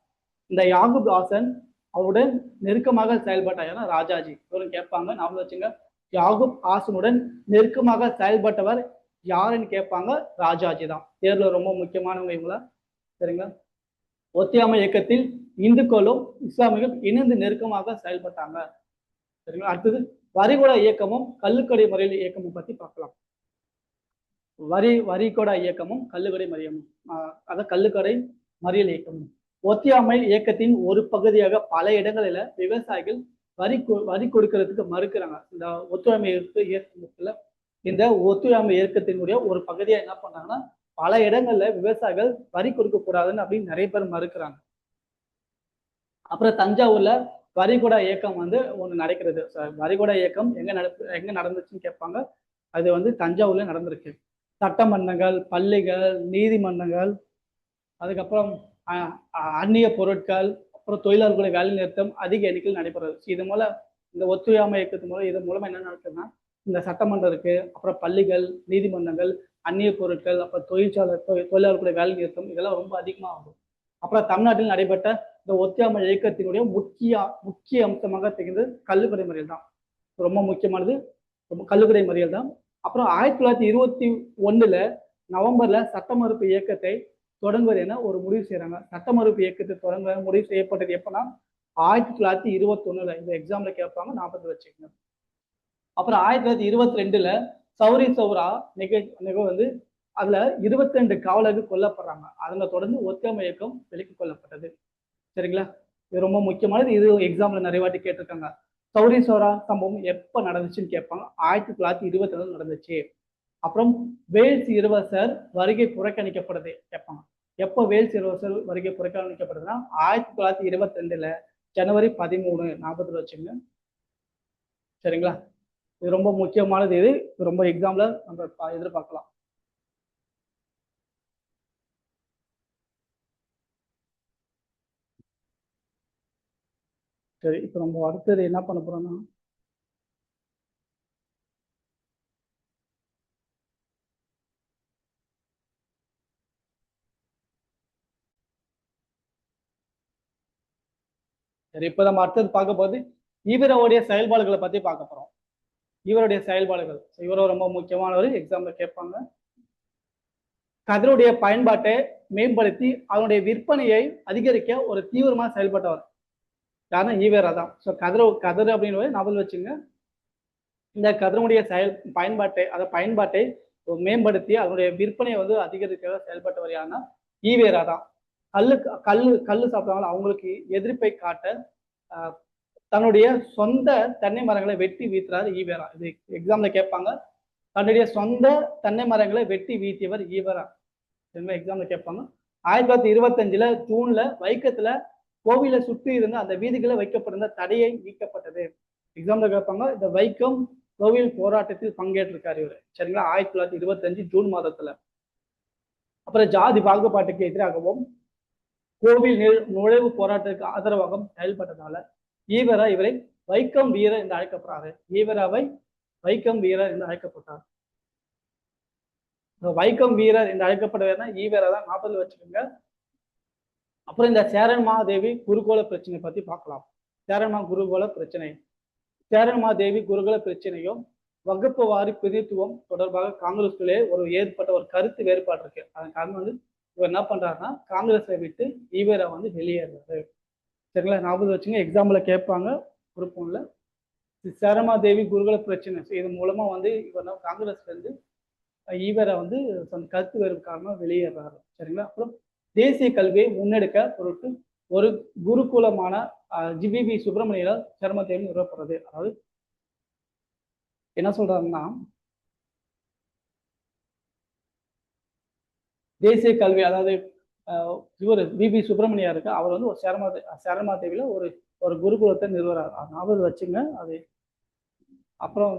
இந்த யாகூப் ஆசன் அவருடன் நெருக்கமாக செயல்பட்டார். ஏன்னா ராஜாஜி இவரும் கேட்பாங்க, ஞாபகம் வச்சுங்க. யாகூப் ஆசனுடன் நெருக்கமாக செயல்பட்டவர் யாருன்னு கேட்பாங்க, ராஜாஜி தான். தேர்தல ரொம்ப முக்கியமானவங்க இவங்கள. சரிங்களா? ஒத்தியாமை இயக்கத்தில் இந்துக்களும் இஸ்லாமியர்கள் இணைந்து நெருக்கமாக செயல்பட்டாங்க. சரிங்களா? அடுத்தது வரிகொடா இயக்கமும் கள்ளுக்கடை மறியல் இயக்கமும் பத்தி பார்க்கலாம். வரிகொடா இயக்கமும் கள்ளுக்கடை மறியலும், அதாவது கள்ளுக்கடை மறியல் இயக்கமும் ஒத்தியாமை இயக்கத்தின் ஒரு பகுதியாக பல இடங்களில விவசாயிகள் வரி கொடுக்கறதுக்கு மறுக்கிறாங்க. இந்த ஒத்துழைமை இயக்கத்துல இந்த ஒத்துழைமை இயக்கத்தினுடைய ஒரு பகுதியா என்ன பண்றாங்கன்னா, பல இடங்கள்ல விவசாயிகள் வரி கொடுக்க கூடாதுன்னு அப்படின்னு நிறைய பேர் மறுக்கிறாங்க. அப்புறம் தஞ்சாவூர்ல வரிகொடா இயக்கம் வந்து ஒண்ணு நடக்கிறது. வரிகொடா இயக்கம் எங்க நடந்துச்சுன்னு கேட்பாங்க. அது வந்து தஞ்சாவூர்ல நடந்திருக்கு. சட்டமன்றங்கள், பள்ளிகள், நீதிமன்றங்கள், அதுக்கப்புறம் அந்நிய பொருட்கள், அப்புறம் தொழிலாளர்களுடைய வேலை நிறுத்தம் அதிக எண்ணிக்கையில் நடைபெறுது. இது மூலம் இந்த ஒத்துழையாமை இயக்கத்து மூலம் இது மூலமா என்ன நடக்குதுன்னா, இந்த சட்டமன்றம் இருக்கு, அப்புறம் பள்ளிகள், நீதிமன்றங்கள், அந்நிய பொருட்கள், அப்புறம் தொழிலாளர்களுடைய வேலை நிறுத்தம் இதெல்லாம் ரொம்ப அதிகமாக ஆகும். அப்புறம் தமிழ்நாட்டில் நடைபெற்ற இந்த ஒத்துழையாமை இயக்கத்தினுடைய முக்கிய அம்சமாக திகழ்ந்தது கள்ளுக்கடை மறியல் தான். ரொம்ப முக்கியமானது கள்ளுக்கடை மறியல் தான். அப்புறம் 1921 நவம்பர்ல சட்ட மறுப்பு இயக்கத்தை தொடங்குவது என ஒரு முடிவு செய்யறாங்க. சட்ட மறுப்பு இயக்கத்தை தொடங்க முடிவு செய்யப்பட்டது எப்பன்னா 1921. இந்த எக்ஸாம்ல கேட்பாங்க, 40 வச்சுக்கோங்க. அப்புறம் 1922 சௌரி சௌரா நிகழ்வு வந்து அதுல 22 காவலர்கள் கொல்லப்படுறாங்க. அதனை தொடர்ந்து ஒத்துழையாமை இயக்கம் விலக்கிக் கொள்ளப்பட்டது. சரிங்களா? இது ரொம்ப முக்கியமானது. இது எக்ஸாம்ல நிறைய வாட்டி கேட்டிருக்காங்க. சௌரி சௌரா சம்பவம் எப்ப நடந்துச்சுன்னு கேட்பாங்க. 1922 நடந்துச்சு. அப்புறம் வேல்ஸ் இளவரசர் வருகை புறக்கணிக்கப்படுது கேட்பாங்க. எப்போ வேல்ஸ் இளவரசர் வருகை புறக்கணிக்கப்படுதுன்னா 1922 ஜனவரி 13. ஞாபகத்தில் வச்சுங்க. சரிங்களா? இது ரொம்ப முக்கியமானது. இது ரொம்ப எக்ஸாம்ல நம்ம எதிர்பார்க்கலாம். சரி, இப்போ நம்ம அடுத்தது என்ன பண்ண போறோம்னா, சரி இப்போ நம்ம அடுத்தது பார்க்க போது இவருடைய செயல்பாடுகளை பத்தி பார்க்க போறோம். இவருடைய செயல்பாடுகள், இவரும் ரொம்ப முக்கியமானவர், எக்ஸாம்ல கேட்பாங்க. கதிருடைய பயன்பாட்டை மேம்படுத்தி அதனுடைய விற்பனையை அதிகரிக்க ஒரு தீவிரமாக செயல்பட்டவர் யாருன்னா ஈவேரா தான். ஸோ கதிர் அப்படின்னு ஞாபகம் வச்சுங்க. இந்த கதிரனுடைய பயன்பாட்டை மேம்படுத்தி அதனுடைய விற்பனையை வந்து அதிகரிக்க செயல்பட்டவர் யாருன்னா ஈவேரா தான். கல்லு சாப்பிட்டாங்க அவங்களுக்கு எதிர்ப்பை காட்ட தன்னுடைய சொந்த தென்னை மரங்களை வெட்டி வீத்துறாரு ஈவேரா. இது எக்ஸாம்ல கேட்பாங்க. தன்னுடைய சொந்த தென்னை மரங்களை வெட்டி வீத்தியவர் ஈவேரா. எக்ஸாம்ல கேட்பாங்க. 1925 ஜூன்ல வைக்கத்துல கோவில சுற்றி இருந்த அந்த வீதிகளை வைக்கப்பட்டிருந்த தடையை நீக்கப்பட்டது. எக்ஸாம்ல கேட்பாங்க. இந்த வைக்கம் கோவில் போராட்டத்தில் பங்கேற்றிருக்காரு இவர். சரிங்களா? 1925 ஜூன் மாதத்துல. அப்புறம் ஜாதி பாகுபாட்டுக்கு எதிராகவும் கோவில் நுழைவு போராட்டத்துக்கு ஆதரவாகவும் செயல்பட்டதால ஈவேரா இவரை வைக்கம் வீரர் என்று அழைக்கப்படுறாரு. ஈவேராவை வைக்கம் வீரர் என்று அழைக்கப்பட்டார். வைக்கம் வீரர் என்று அழைக்கப்படுவதுனா ஈவேரா தான். ஞாபகத்தில் வச்சுக்கோங்க. அப்புறம் இந்த சேரன்மாதேவி குருகோல பிரச்சனை பத்தி பார்க்கலாம். சேரன்மாதேவி குருகுல பிரச்சனையும் வகுப்பு வாரி பிரித்துவம் தொடர்பாக காங்கிரஸ்களே ஏற்பட்ட ஒரு கருத்து வேறுபாடு இருக்கு. அதன் காரணம் வந்து இவர் என்ன பண்றாருன்னா காங்கிரஸை விட்டு ஈவேரா வந்து வெளியேறாரு. சரிங்களா? ஞாபகம் வச்சுங்க. எக்ஸாம்பிள் கேட்பாங்க குரூப் 1ல. சேரன்மாதேவி குருகுல பிரச்சனை, இது மூலமா வந்து இவர் காங்கிரஸ்ல இருந்து ஈவேரா வந்து கருத்து வேறு காரணமா வெளியேறாரு. சரிங்களா? அப்புறம் தேசிய கல்வியை முன்னெடுக்க பொருட்டு ஒரு குருகுலமான ஜிபிபி சுப்பிரமணியால் சேரன்மாதேவி நிறுவப்படுறது. அதாவது என்ன சொல்றாங்கன்னா, தேசிய கல்வி, அதாவது இவர் பிபி சுப்பிரமணியா இருக்கு, அவர் வந்து ஒரு சேரன்மாதேவியில ஒரு குருகுலத்தை நிறுவறாரு. ஞாபகம் வச்சுங்க அது. அப்புறம்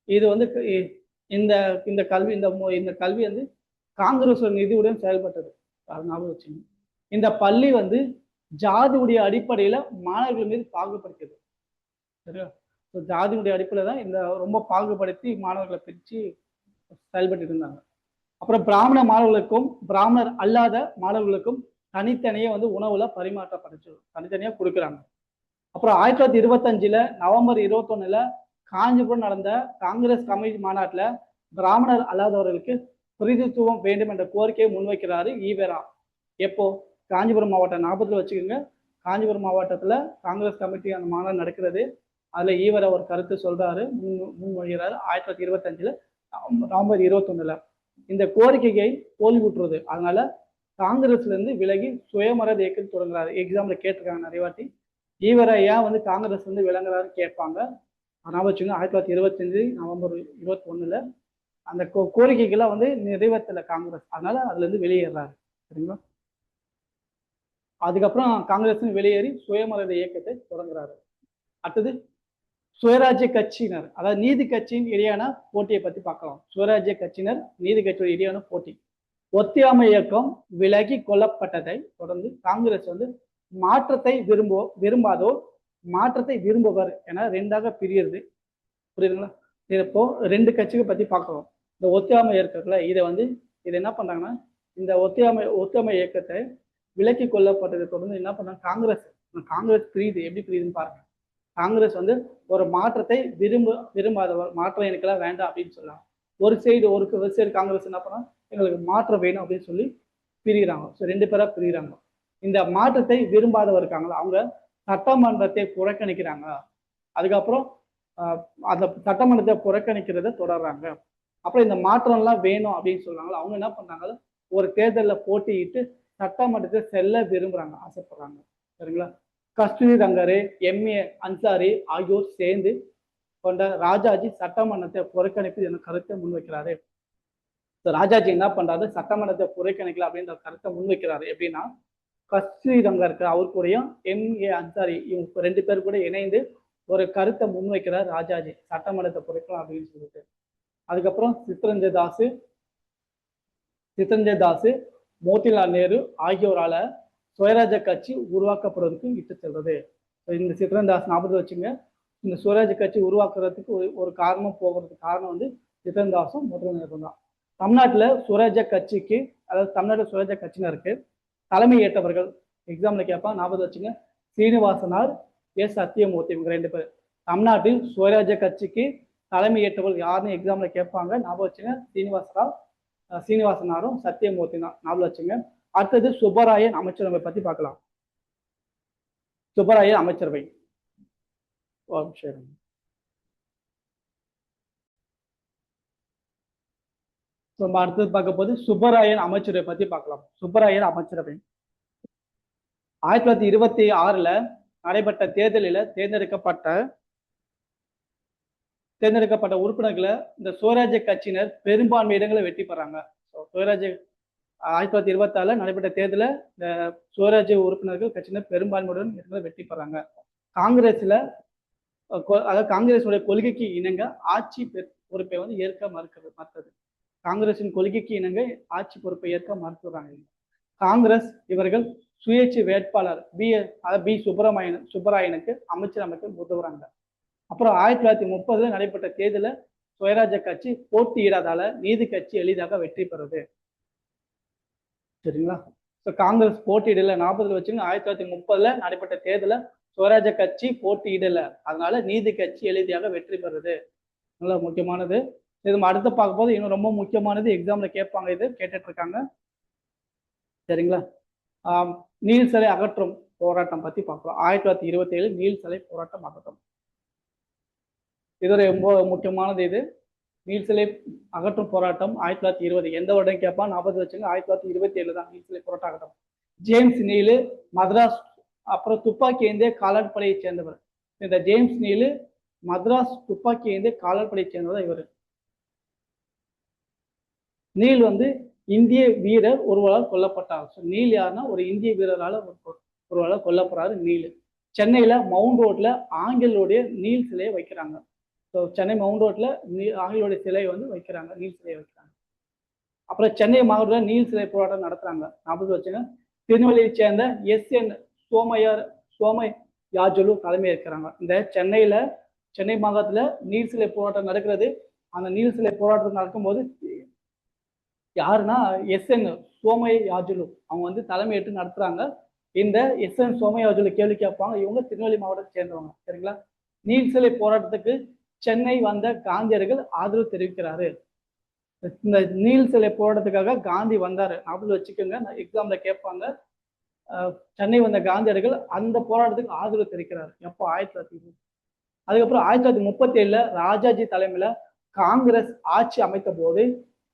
இது வந்து இந்த கல்வி வந்து காங்கிரஸ் நிதியுடன் செயல்பட்டது. அது ஞாபகம் வச்சுங்க. இந்த பள்ளி வந்து ஜாதியுடைய அடிப்படையில மாணவர்கள் மீது பாகுபடுத்தியது. சரியா? ஜாதியுடைய அடிப்படையில தான் இந்த ரொம்ப பாகுபடுத்தி மாணவர்களை பிரிச்சு செயல்பட்டு இருந்தாங்க. அப்புறம் பிராமண மாணவர்களுக்கும் பிராமணர் அல்லாத மாணவர்களுக்கும் தனித்தனியே வந்து உணவுல பரிமாற்றப்படுச்சு, தனித்தனியா கொடுக்குறாங்க. அப்புறம் 1925 நவம்பர் 21 காஞ்சிபுரம் நடந்த காங்கிரஸ் கமிட்டி மாநாட்டில் பிராமணர் அல்லாதவர்களுக்கு பிரதித்துவம் வேண்டும் என்ற கோரிக்கையை முன்வைக்கிறாரு ஈவேரா. எப்போ? காஞ்சிபுரம் மாவட்டம் ஞாபகத்தில் வச்சுக்கோங்க. காஞ்சிபுரம் மாவட்டத்தில் காங்கிரஸ் கமிட்டி அந்த மாநாடு நடக்கிறது. அதில் ஈவேரா ஒரு கருத்து சொல்றாரு, முன்மொழிகிறாரு 1925 நவம்பர் 21. இந்த கோரிக்கையை தோல்வியுற்றுறது. அதனால காங்கிரஸ்ல இருந்து விலகி சுயமரியாதை இயக்கம் தொடங்குறாரு. எக்ஸாம்ல கேட்டிருக்காங்க நிறைய வாட்டி. ஈவேரா ஏன் வந்து காங்கிரஸ் வந்து விளங்குறாருன்னு கேட்பாங்க. ஞாபகம் வச்சுங்க. 1925 நவம்பர் 21 அந்த கோரிக்கைகள்லாம் வந்து நிறைவேற்றல காங்கிரஸ், அதனால அதுல இருந்து வெளியேறாரு. சரிங்களா? அதுக்கப்புறம் காங்கிரஸ் வெளியேறி சுயமரியாதை இயக்கத்தை தொடங்குறாரு. அடுத்தது சுயராஜ்ய கட்சியினர், அதாவது நீதி கட்சியின் இடையான போட்டியை பத்தி பார்க்கலாம். சுயராஜ்ய கட்சியினர் நீதி கட்சியோட இடையான போட்டி. ஒத்தியாமை இயக்கம் விலகி கொள்ளப்பட்டதை தொடர்ந்து காங்கிரஸ் வந்து மாற்றத்தை விரும்பாதோ மாற்றத்தை விரும்புவர் என ரெண்டாக பிரியுது. புரியுதுங்களா? இப்போ ரெண்டு கட்சிகளை பத்தி பார்க்கிறோம். இந்த ஒத்தியாமை இயக்கத்துல இதை என்ன பண்றாங்கன்னா, இந்த ஒத்தியாமை இயக்கத்தை விலக்கி கொள்ளப்பட்டதை தொடர்ந்து என்ன பண்றாங்க, காங்கிரஸ் பிரியுது. எப்படி பிரியுதுன்னு பாருங்க. காங்கிரஸ் வந்து ஒரு மாற்றத்தை விரும்பாதவர், மாற்றம் எனக்கெல்லாம் வேண்டாம் அப்படின்னு சொல்லலாம். ஒரு சைடு காங்கிரஸ் என்ன பண்ணா, எங்களுக்கு மாற்றம் வேணும் அப்படின்னு சொல்லி பிரிகிறாங்க. ஸோ ரெண்டு பேரா பிரிகிறாங்க. இந்த மாற்றத்தை விரும்பாதவர் இருக்காங்களா, அவங்க சட்டமன்றத்தை புறக்கணிக்கிறாங்க. அதுக்கப்புறம் அந்த சட்டமன்றத்தை புறக்கணிக்கிறத தொடர்றாங்க. அப்புறம் இந்த மாற்றம்லாம் வேணும் அப்படின்னு சொல்றாங்களா, அவங்க என்ன பண்றாங்க, ஒரு தேர்தலில் போட்டியிட்டு சட்டமன்றத்தை செல்ல விரும்புறாங்க, ஆசைப்படுறாங்க. சரிங்களா? கஸ்தூரி ரங்கரே, எம்ஏ அன்சாரி ஆகியோர் சேர்ந்து கொண்ட ராஜாஜி சட்டமன்றத்தை புறக்கணிப்பு என கருத்தை முன்வைக்கிறாரு. ராஜாஜி என்ன பண்றாரு, சட்டமன்றத்தை புறக்கணிக்கல அப்படின்ற கருத்தை முன்வைக்கிறாரு. எப்படின்னா, கஸ்தூரி ரங்கர் இருக்கு, அவர் கூடயும் எம்ஏ அன்சாரி இவங்க ரெண்டு பேர் கூட இணைந்து ஒரு கருத்தை முன்வைக்கிறார் ராஜாஜி, சட்டமன்றத்தை குறைக்கலாம் அப்படின்னு சொல்லிட்டு. அதுக்கப்புறம் சித்தரஞ்சன் தாஸ், மோதிலால் நேரு ஆகியோரால சுயராஜ்ய கட்சி உருவாக்கப்படுவதற்கு இட்டு செல்றது. இந்த சித்தரஞ்சன் தாஸ் ஞாபகத்தில் வச்சுங்க. இந்த சுயராஜ்ய கட்சி உருவாக்குறதுக்கு ஒரு காரணம் போகிறதுக்கு காரணம் வந்து சித்தரஞ்சன் தாஸும் மோதிலால் நேரு தான். தமிழ்நாட்டில் சுயராஜ்ய கட்சிக்கு, அதாவது தமிழ்நாட்டில் சுயராஜ்ய கட்சியினருக்கு தலைமை ஏற்றவர்கள் எக்ஸாம்ல கேட்பான், ஞாபகம் வச்சுங்க. சீனிவாசனார், எஸ் சத்தியமூர்த்தி, இவங்க ரெண்டு பேர். தமிழ்நாட்டில் சுயராஜ்ய கட்சிக்கு தலைமை ஏற்றவர்கள் யாருன்னு எக்ஸாம்ல கேட்பாங்க, ஞாபகம் வச்சுங்க. சீனிவாசனாரும் சத்தியமூர்த்தி தான், ஞாபகம் வச்சுங்க. அடுத்தது சுப்பராயன் அமைச்சரவை பத்தி பார்க்கலாம். சுப்பராயன் அமைச்சரவை அடுத்தது பார்க்க போது சுப்பராயன் அமைச்சரவை பத்தி பார்க்கலாம். சுப்பராயன் அமைச்சரவை 1926 நடைபெற்ற தேர்தலில் தேர்ந்தெடுக்கப்பட்ட உறுப்பினர்களை இந்த சுயராஜ்ய கட்சியினர் பெரும்பான்மை இடங்களை வெற்றி பெறாங்க. 1926 நடைபெற்ற தேர்தலில் இந்த சுயராஜ்ய உறுப்பினர்கள் கட்சியினர் பெரும்பான்மையுடன் இடங்களை வெற்றி பெறாங்க. காங்கிரஸுடைய கொள்கைக்கு இணங்க ஆட்சி பொறுப்பை வந்து ஏற்க மறுத்தது. காங்கிரசின் கொள்கைக்கு இணங்க ஆட்சி பொறுப்பை ஏற்க மறுத்துறாங்க. காங்கிரஸ் இவர்கள் சுயேட்சை வேட்பாளர் பி சுப்பராயனுக்கு அமைச்சர் அமைக்க உதவுறாங்க. அப்புறம் 1930 நடைபெற்ற தேர்தலில் சுயராஜ்ய கட்சி போட்டியிடாதால நீதி கட்சி எளிதாக வெற்றி பெறுது. சரிங்களா? காங்கிரஸ் போட்டியிடல, 40 வச்சுங்க. 1930 நடைபெற்ற தேர்தலில் சுயராஜ்ய கட்சி போட்டியிடல, அதனால நீதி கட்சி எளிதாக வெற்றி பெறுது. நல்ல முக்கியமானது. இது அடுத்து பார்க்கும் போது இன்னும் ரொம்ப முக்கியமானது, எக்ஸாம்ல கேட்பாங்க, இது கேட்டுட்டு இருக்காங்க. சரிங்களா? நீல் சிலை அகற்றும் போராட்டம் பத்தி பார்க்கலாம். 1927 நீல் சிலை போராட்டம் அகற்றும். இது ரொம்ப முக்கியமானது. இது நீல் சிலை அகற்றும் போராட்டம் 1920. எந்த வருடம் கேட்பான், 40 வச்சுங்க. 1927 தான் நீல் சிலை போராட்டம் அகற்றும். ஜேம்ஸ் நீலு மദ്രാஸ், அப்புறம் துப்பாக்கி ஏந்திய காலாட்படையை சேர்ந்தவர். இந்த ஜேம்ஸ் நீலு மദ്രാஸ் துப்பாக்கி ஏந்திய காலாட்படையை சேர்ந்தவர் இவர். நீல் வந்து இந்திய வீரர் ஒருவரால் கொல்லப்பட்டார். நீல் யாருன்னா ஒரு இந்திய வீரரால் ஒருவரால் கொல்லப்படுறாரு நீல். சென்னையில மவுண்ட் ரோட்ல ஆங்கிலோடைய நீல் சிலையை வைக்கிறாங்க. ஸோ சென்னை மவுண்ட் ரோட்ல ஆங்கிலோடைய சிலையை வந்து வைக்கிறாங்க, நீல் சிலையை வைக்கிறாங்க. அப்புறம் சென்னை மாவட்டத்தில் நீல் சிலை போராட்டம் நடத்துறாங்க. ஞாபகம் வச்சுங்க. திருநெல்வேலியை சேர்ந்த எஸ்.என். சோமயாஜுலு தலைமை இருக்கிறாங்க. இந்த சென்னை மாகாணத்துல நீல் சிலை போராட்டம் நடக்கிறது. அந்த நீல் சிலை போராட்டம் நடக்கும்போது யாருன்னா எஸ்என் சோமயாஜுலு அவங்க வந்து தலைமையேற்று நடத்துறாங்க. இந்த எஸ்என் சோமயாஜுலு கேள்வி கேட்பாங்க. இவங்க திருநெல்வேலி மாவட்டத்தை சேர்ந்தவங்க. சரிங்களா? நீல் சிலை போராட்டத்துக்கு சென்னை வந்த காந்தியடிகள் ஆதரவு தெரிவிக்கிறாரு. இந்த நீல் சிலை போராட்டத்துக்காக காந்தி வந்தாரு. ஞாபகம் வச்சுக்கோங்க, எக்ஸாம்ல கேட்பாங்க. சென்னை வந்த காந்தியடிகள் அந்த போராட்டத்துக்கு ஆதரவு தெரிவிக்கிறாரு. எப்போ? 1930. அதுக்கப்புறம் 1937 ராஜாஜி தலைமையில காங்கிரஸ் ஆட்சி அமைத்த போது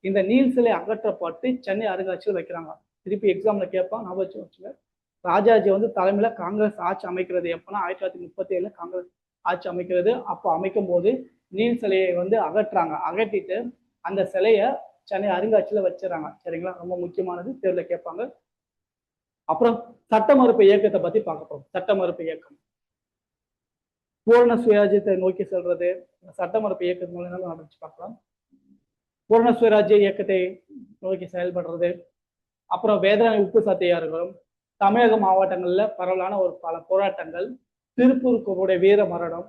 இந்த நீல் சிலை அகற்றப்பட்டு சென்னை அருங்காட்சியகம் வைக்கிறாங்க. திருப்பி எக்ஸாம்ல கேட்பான், ஞாபகம் வச்சுங்க. ராஜாஜி வந்து தலைமையில காங்கிரஸ் ஆட்சி அமைக்கிறது எப்பன்னா 1937 காங்கிரஸ் ஆட்சி அமைக்கிறது. அப்போ அமைக்கும் போது நீல் சிலையை வந்து அகற்றுறாங்க. அகற்றிட்டு அந்த சிலையை சென்னை அருங்காட்சியில வச்சிடறாங்க. சரிங்களா? ரொம்ப முக்கியமானது, தேர்வுல கேட்பாங்க. அப்புறம் சட்ட மறுப்பு இயக்கத்தை பத்தி பார்க்க போறோம். சட்ட மறுப்பு இயக்கம் பூரண சுயராஜ்யத்தை நோக்கி செல்றது. சட்ட மறுப்பு இயக்கத்து மூலம் நடந்துச்சு பார்க்கலாம். பூரண சுயராஜ்ய இயக்கத்தை நோக்கி செயல்படுறது. அப்புறம் வேதாரண்ய உப்பு சத்தியாகிரகம், தமிழக மாவட்டங்கள்ல பரவலான ஒரு பல போராட்டங்கள், திருப்பூருடைய வீர மரணம்,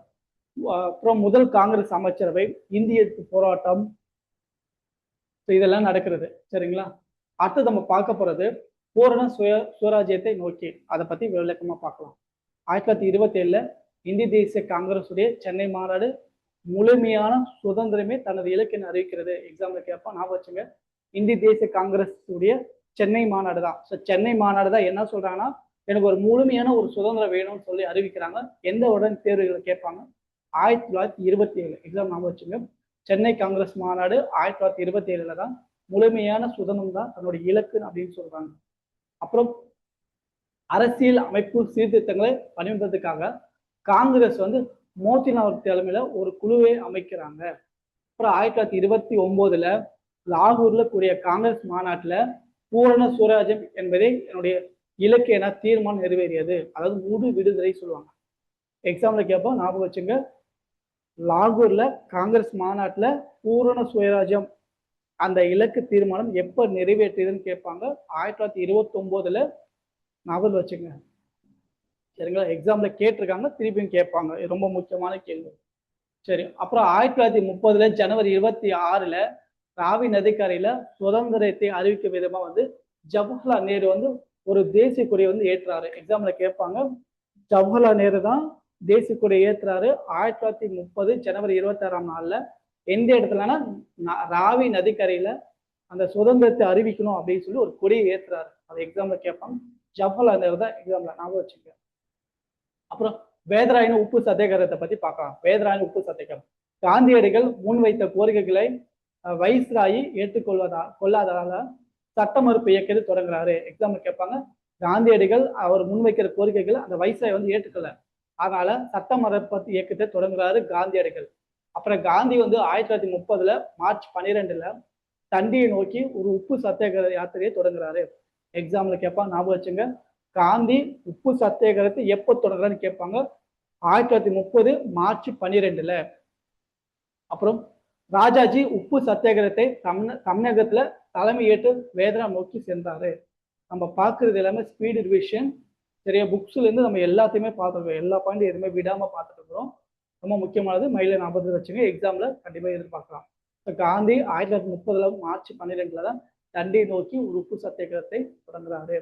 அப்புறம் முதல் காங்கிரஸ் அமைச்சரவை, இந்திய போராட்டம், இதெல்லாம் நடக்கிறது. சரிங்களா? அடுத்து நம்ம பார்க்க போறது பூரண சுயராஜ்யத்தை நோக்கி. அதை பத்தி விளக்கமா பார்க்கலாம். 1927 இந்திய தேசிய காங்கிரஸ் உடைய சென்னை மாநாடு முழுமையான சுதந்திரமே தனது இலக்கினை அறிவிக்கிறது. எக்ஸாம்ல கேட்பா, ஞாபகம் வச்சுங்க. இந்திய தேசிய காங்கிரஸ் உடைய சென்னை மாநாடு தான். சென்னை மாநாடு தான் என்ன சொல்றாங்கன்னா, எனக்கு ஒரு முழுமையான ஒரு சுதந்திரம் வேணும்னு சொல்லி அறிவிக்கிறாங்க. எந்த உடன் தேர்வுகளை கேட்பாங்க? 1927 எக்ஸாம் ஞாபகம் வச்சுங்க. சென்னை காங்கிரஸ் மாநாடு 1927 தான் முழுமையான சுதந்திரம் தான் தன்னுடைய இலக்கு அப்படின்னு சொல்றாங்க. அப்புறம் அரசியல் அமைப்பு சீர்திருத்தங்களை பணிபுரிவதற்காக காங்கிரஸ் வந்து மோதிலால் தலைமையில ஒரு குழுவை அமைக்கிறாங்க. அப்புறம் 1929 லாகூர்ல கூடிய காங்கிரஸ் மாநாட்டுல பூரண சுயராஜ்யம் என்பதை என்னுடைய இலக்கு என தீர்மானம் நிறைவேறியது. அதாவது முழு விடுதலை சொல்லுவாங்க. எக்ஸாம்ல கேட்போம், ஞாபகம் வச்சுங்க. லாகூர்ல காங்கிரஸ் மாநாட்டுல பூரண சுயராஜ்யம் அந்த இலக்கு தீர்மானம் எப்ப நிறைவேற்றியதுன்னு கேட்பாங்க. 1929 ஞாபகம் வச்சுங்க. சரிங்களா? எக்ஸாம்ல கேட்டிருக்காங்க, திருப்பியும் கேட்பாங்க. ரொம்ப முக்கியமான கேள்வி. சரி, அப்புறம் 1930 ஜனவரி 26 ராவி நதிக்கரையில சுதந்திரத்தை அறிவிக்கும் விதமா வந்து ஜவஹர்லால் நேரு வந்து ஒரு தேசிய கொடியை வந்து ஏற்றுறாரு. எக்ஸாம்ல கேட்பாங்க. ஜவஹர்லால் நேரு தான் தேசிய கொடியை ஏற்றுறாரு. 1930 ஜனவரி 26 எந்த இடத்துலனா ராவி நதிக்கரையில அந்த சுதந்திரத்தை அறிவிக்கணும் அப்படின்னு சொல்லி ஒரு கொடியை ஏற்றுறாரு. அது எக்ஸாம்ல கேட்பாங்க. ஜவஹர்லால் நேரு தான் எக்ஸாம்ல, ஞாபகம் வச்சுக்க. அப்புறம் வேதராயன உப்பு சத்தியாகிரகத்தை பத்தி பார்க்கலாம். வேதராயன உப்பு சத்தியாகிரகம் காந்தியடிகள் முன்வைத்த கோரிக்கைகளை வைஸ்ராயி கொள்ளாததால சட்ட மறுப்பு இயக்கத்தை தொடங்குறாரு. எக்ஸாம்பிள் கேட்பாங்க. காந்தியடிகள் அவர் முன்வைக்கிற கோரிக்கைகளை அந்த வைஸ்ராய் வந்து ஏற்றுக்கல. அதனால சட்ட மறுப்பு இயக்கத்தை தொடங்குறாரு காந்தியடிகள். அப்புறம் காந்தி வந்து 1930 மார்ச் 12 தண்டியை நோக்கி ஒரு உப்பு சத்தியாகிரக யாத்திரையை தொடங்குறாரு. எக்ஸாம்ல கேட்பாங்க, ஞாபகம் வச்சுங்க. காந்தி உப்பு சத்தியாகிரகத்தை எப்போ தொடங்குறான்னு கேட்பாங்க. 1930 மார்ச் 12. அப்புறம் ராஜாஜி உப்பு சத்தியாகிரகத்தை தமிழகத்துல தலைமையேற்று வேதனா நோக்கி சென்றாரு. நம்ம பார்க்கறது எல்லாமே ஸ்பீடு ரிவிஷன். சரியா? புக்ஸ்ல இருந்து நம்ம எல்லாத்தையுமே பார்த்துருக்கோம். எல்லா பாயிண்ட் எதுவுமே விடாம பார்த்துட்டு இருக்கிறோம். ரொம்ப முக்கியமானது, மயில ஞாபகத்தில் வச்சுங்க. எக்ஸாம்ல கண்டிப்பா எதிர்பார்க்கலாம். காந்தி 1930 மார்ச் 12 தான் தண்டியை நோக்கி ஒரு உப்பு சத்தியாகிரகத்தை தொடங்குறாரு.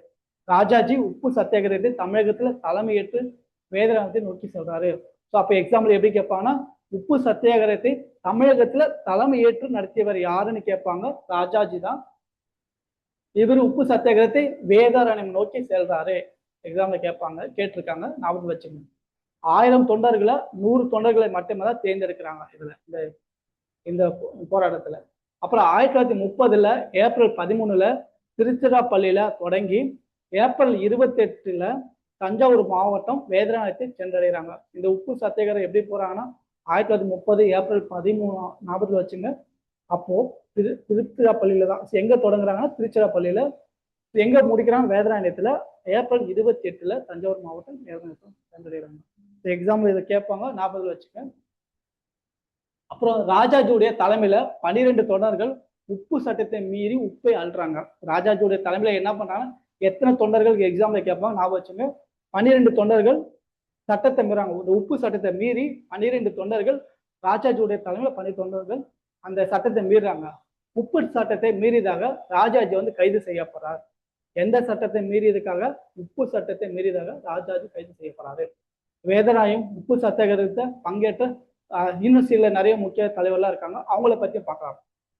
ராஜாஜி உப்பு சத்தியாகிரகத்தை தமிழகத்துல தலைமையேற்று வேதனாத்தை நோக்கி செல்றாரு. ஸோ அப்ப எக்ஸாம்பிள் எப்படி கேட்பாங்கன்னா, உப்பு சத்தியாகிரகத்தை தமிழகத்துல தலைமையேற்று நடத்தியவர் யாருன்னு கேட்பாங்க. ராஜாஜி தான். இவர் உப்பு சத்தியாகிரகத்தை வேதாரண்யம் நோக்கி செல்றாரு. எக்ஸாம்ல கேட்பாங்க, கேட்டிருக்காங்க, ஞாபகம் வச்சுக்கணும். 1000 தொண்டர்களை 100 தொண்டர்களை மட்டுமே தான் தேர்ந்தெடுக்கிறாங்க இதுல இந்த போராட்டத்துல. அப்புறம் 1930 ஏப்ரல் 13 திருச்சிராப்பள்ளியில தொடங்கி ஏப்ரல் 28 தஞ்சாவூர் மாவட்டம் வேதராயத்தை சென்றடைகிறாங்க. இந்த உப்பு சத்தியாகிரகம் எப்படி போறாங்கன்னா 1930 ஏப்ரல் 13 ஞாபகத்தில் வச்சுங்க. அப்போ திருச்சிராப்பள்ளியில தான் எங்க தொடங்குறாங்கன்னா திருச்சிராப்பள்ளியில, எங்க முடிக்கிறாங்க வேதராயணத்துல ஏப்ரல் 28 தஞ்சாவூர் மாவட்டம் வேதராயத்தை சென்றடைகிறாங்க. எக்ஸாம்பிள் இதை கேட்பாங்க, ஞாபகத்தில் வச்சுக்க. அப்புறம் ராஜாஜியுடைய தலைமையில 12 தொண்டர்கள் உப்பு சட்டத்தை மீறி உப்பை அள்ளுறாங்க. ராஜாஜியுடைய தலைமையில என்ன பண்றாங்க, எத்தனை தொண்டர்கள் எக்ஸாம்ல கேட்பாங்க, ஞாபகம் வச்சுங்க. 12 தொண்டர்கள் சட்டத்தை மீறாங்க. இந்த உப்பு சட்டத்தை மீறி 12 தொண்டர்கள் ராஜாஜியுடைய தலைமையில 12 தொண்டர்கள் அந்த சட்டத்தை மீறாங்க. உப்பு சட்டத்தை மீறியதாக ராஜாஜி வந்து கைது செய்யப்படுறார். எந்த சட்டத்தை மீறியதுக்காக? உப்பு சட்டத்தை மீறியதாக ராஜாஜி கைது செய்யப்படுறாரு. வேதராயம் உப்பு சத்தியாகிரகத்தை பங்கேற்ற இன்னும் சில நிறைய முக்கிய தலைவர்கள்லாம் இருக்காங்க, அவங்கள பத்தி பார்க்கலாம்.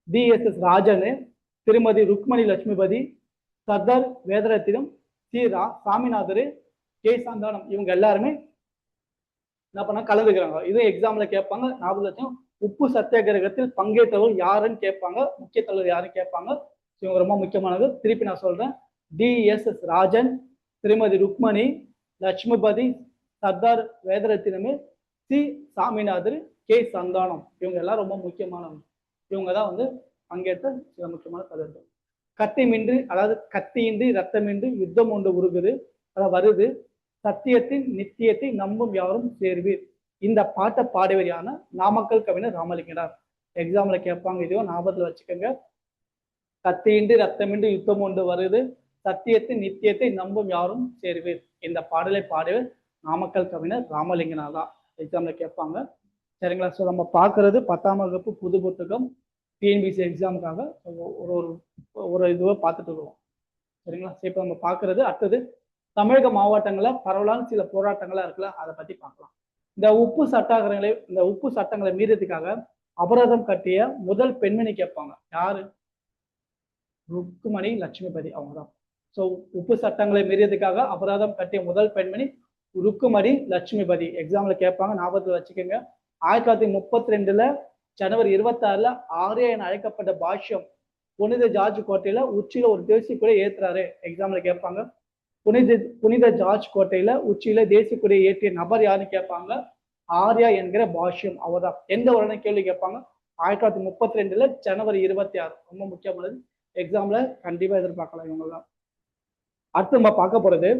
DSS ராஜன், திருமதி ருக்மணி லட்சுமிபதி, சர்தார் வேதரத்தினம், சாமிநாதர், கே சந்தானம், இவங்க எல்லாருமே என்ன பண்ண கலந்துக்கிறாங்க. இது எக்ஸாம்ல கேட்பாங்க. 40 லட்சம். உப்பு சத்தியாகிரகத்தில் பங்கேற்றவர்கள் யாருன்னு கேட்பாங்க, முக்கிய தலைவர் யாருன்னு கேட்பாங்க. இவங்க ரொம்ப முக்கியமானது. திருப்பி நான் சொல்றேன். DSS ராஜன், திருமதி ருக்மணி லட்சுமிபதி, சர்தார் வேதரத்தினமே, சாமிநாதர், கே சந்தானம், இவங்க எல்லாம் ரொம்ப முக்கியமானவங்க. இவங்க தான் வந்து பங்கேற்ற சில முக்கியமான தலைவர்கள். கத்தியின்றி, அதாவது கத்தியின்றி ரத்தமின்றி யுத்தம் ஒன்று உருகுது, அதாவது வருது, சத்தியத்தின் நித்தியத்தை நம்பும் யாரும் சேர்வீர். இந்த பாட்டை பாடியவர் யாருன்னா நாமக்கல் கவிஞர் ராமலிங்கனார். எக்ஸாம்ல கேட்பாங்க, இதையும் ஞாபகத்துல வச்சுக்கோங்க. கத்தியின்றி ரத்தமின்றி யுத்தம் ஒன்று வருது, சத்தியத்தின் நித்தியத்தை நம்பும் யாரும் சேர்வீர். இந்த பாடலை பாடியவர் நாமக்கல் கவிஞர் ராமலிங்கனார் தான். எக்ஸாம்ல கேட்பாங்க. சரிங்களா? ஸோ நம்ம பார்க்கறது 10ஆம் வகுப்பு புது புத்தகம் TNPSC எக்ஸாமுக்காக ஒரு ஒரு இதுவை பார்த்துட்டு இருக்கோம். சரிங்களா? ஸோ இப்போ நம்ம பார்க்கறது அடுத்தது தமிழக மாவட்டங்களில் பரவலான சில போராட்டங்கள்லாம் இருக்குல்ல, அதை பத்தி பார்க்கலாம். இந்த உப்பு சட்டங்களை மீறதுக்காக அபராதம் கட்டிய முதல் பெண்மணி கேட்பாங்க. யாரு? ருக்குமணி லட்சுமிபதி, அவங்க தான். ஸோ உப்பு சட்டங்களை மீறியதுக்காக அபராதம் கட்டிய முதல் பெண்மணி ருக்குமணி லட்சுமிபதி. எக்ஸாம்ல கேட்பாங்க, ஞாபகத்தில் வச்சுக்கோங்க. 1932 ஜனவரி 26 ஆர்யா என அழைக்கப்பட்ட பாஷ்யம் புனித ஜார்ஜ் கோட்டையில உச்சியில ஒரு தேசிய கொடியை ஏத்துறாரு. எக்ஸாம்ல கேட்பாங்க. புனித ஜார்ஜ் கோட்டையில உச்சியில தேசிய கொடியை ஏற்றிய நபர் யாருன்னு கேட்பாங்க. ஆர்யா என்கிற பாஷ்யம், அவர்தான். எந்த வருடம் கேள்வி கேட்பாங்க? 1932 ஜனவரி 26. ரொம்ப முக்கியமானது. எக்ஸாம்ல கண்டிப்பா எதிர்பார்க்கலாம் இவங்க தான். அடுத்து நம்ம பார்க்க போறது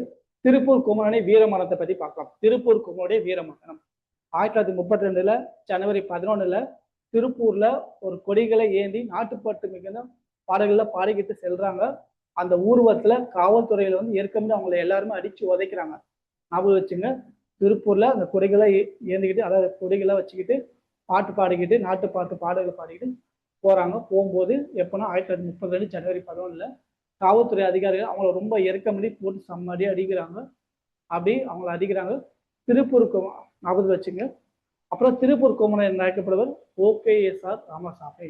திருப்பூர் குமரனை வீரமரணத்தை பத்தி பார்க்கலாம். திருப்பூர் குமரனுடைய வீரமரணம் 1932 ஜனவரி 11 திருப்பூர்ல ஒரு கொடிகளை ஏந்தி நாட்டுப்பட்டு மிகுந்த பாடல்கள்ல பாடிக்கிட்டு செல்றாங்க. அந்த ஊர்வலத்துல காவல்துறையில வந்து ஏற்கனவே அவங்களை எல்லாருமே அடிச்சு உதைக்கிறாங்க. ஞாபகம் வச்சுங்க. திருப்பூர்ல அந்த கொடிகளை ஏந்திக்கிட்டு, அதாவது கொடிகளை வச்சுக்கிட்டு பாட்டு பாடிக்கிட்டு நாட்டு பாட்டு பாடல்களை பாடிக்கிட்டு போறாங்க. போகும்போது எப்போனா 1932 ஜனவரி 11 காவல்துறை அதிகாரிகள் அவங்கள ரொம்ப இறக்கமடி போட்டு செம்மடி அடிக்கிறாங்க. அப்படி அவங்கள அடிக்கிறாங்க. திருப்பூர் ஞாபகம் வச்சுங்க. அப்புறம் திருப்பூர் குமரன் என்று அழைக்கப்படுவர் OKSR ராமசாமி.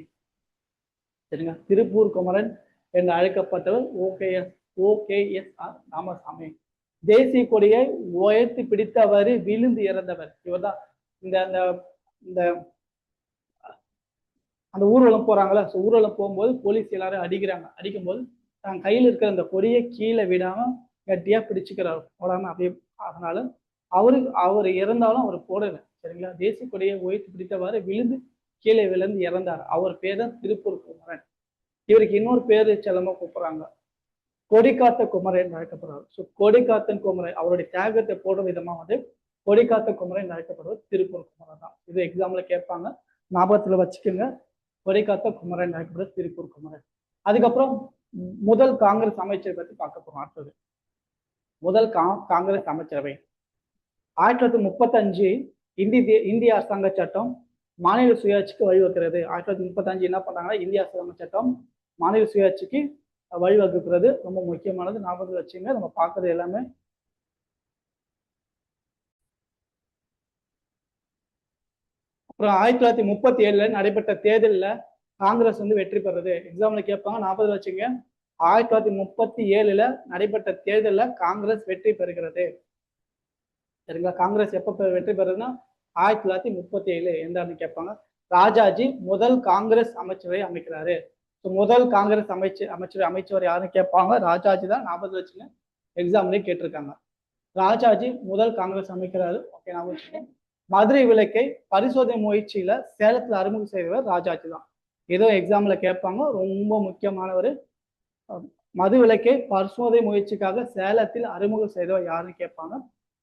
சரிங்க? திருப்பூர் குமரன் என்று அழைக்கப்பட்டவர் OKSR ராமசாமி. தேசிய கொடியை உயர்த்தி பிடித்தவர் விழுந்து இறந்தவர் இவர்தான். இந்த அந்த ஊர்வலம் போறாங்களா, ஊர்வலம் போகும்போது போலீஸ் எல்லாரும் அடிக்கிறாங்க. அடிக்கும்போது தான் கையில் இருக்கிற அந்த கொடியை கீழே விடாம கட்டியா பிடிச்சுக்கிறார், போடாம அப்படியே. அதனால அவர் இறந்தாலும் அவர் போடல. சரிங்களா? தேசிய கொடியை உயர்த்தி பிடித்தவாறு விழுந்து கீழே விழுந்து இறந்தார். அவர் பேர் தான் திருப்பூர் குமரன். இவருக்கு இன்னொரு பேரு செல்லமா கூப்பிடுறாங்க, கொடிக்காத்த குமரன் என்று அழைக்கப்படுறார். ஸோ கொடிக்காத்தன் குமரன், அவருடைய தியாகத்தை போடும் விதமா வந்து கொடிக்காத்த குமரன் அழைக்கப்படுவது திருப்பூர் குமரன் தான். இது எக்ஸாம்ல கேட்பாங்க, ஞாபகத்துல வச்சுக்கோங்க. கொடிக்காத்த குமரன் அழைக்கப்படுவது திருப்பூர் குமரன். அதுக்கப்புறம் முதல் காங்கிரஸ் அமைச்சரை பத்தி பார்க்க போறோம். அடுத்தது முதல் காங்கிரஸ் அமைச்சரவை 1935 இந்திய அரசாங்க சட்டம் மாநில சுயாட்சிக்கு வழிவகுக்கிறது. 1935 என்ன பண்றாங்கன்னா, இந்திய அரசாங்க சட்டம் மாநில சுயாட்சிக்கு வழிவகுக்கிறது. ரொம்ப முக்கியமானது, ஞாபகத்தில் வச்சுங்க. நம்ம பார்க்கறது எல்லாமே அப்புறம் 1937 நடைபெற்ற தேர்தலில் காங்கிரஸ் வந்து வெற்றி பெறுறது. எக்ஸாம்ல கேட்பாங்க, 40 வச்சுங்க. 1937 நடைபெற்ற தேர்தலில் காங்கிரஸ் வெற்றி பெறுகிறது. சரிங்களா? காங்கிரஸ் எப்ப வெற்றி பெறுதுன்னா 1937. எந்த ஆண்டு கேட்பாங்க. ராஜாஜி முதல் காங்கிரஸ் அமைச்சரவை அமைக்கிறாரு. முதல் காங்கிரஸ் அமைச்சர் யாருன்னு கேட்பாங்க. ராஜாஜி தான். 40 வச்சுங்க. எக்ஸாம்லயே கேட்டிருக்காங்க. ராஜாஜி முதல் காங்கிரஸ் அமைக்கிறாரு. ஓகே, நான் வச்சுக்கேன். மதுரை விளக்கை பரிசோதனை முயற்சியில சேலத்துல அறிமுகம் செய்தவர் ராஜாஜி தான். ஏதோ எக்ஸாம்ல கேட்பாங்க, ரொம்ப முக்கியமான ஒரு மது விளக்கை பரிசோதனை முயற்சிக்காக சேலத்தில் அறிமுகம் செய்தவர் யாருன்னு கேட்பாங்க.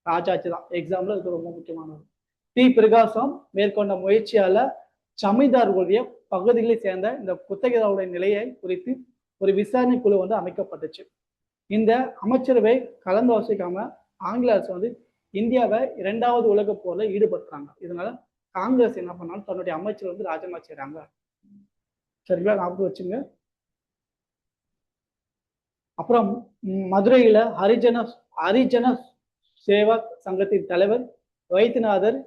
ராஜாஜி தான். எக்ஸாம்ல இது ரொம்ப முக்கியமானது. பிரகாசம் மேற்கொண்ட முயற்சியால ஜமீன்தார்களுடைய பகுதிகளை சேர்ந்த இந்த குத்தகைதாருடைய நிலையை குறித்து ஒரு விசாரணை குழு வந்து அமைக்கப்பட்டுச்சு. இந்த அமைச்சரவை கலந்தாலோசிக்காம ஆங்கில அரசு வந்து இந்தியாவை 2வது உலக போர்ல ஈடுபடுறாங்க. இதனால காங்கிரஸ் என்ன பண்ணாலும் தன்னுடைய அமைச்சர் வந்து ராஜினாமா செய்றாங்க. சரிங்களா, ஞாபகம் வச்சுங்க. அப்புறம் மதுரையில ஹரிஜன சேவா சங்கத்தின் தலைவர் வைத்தியநாதர்,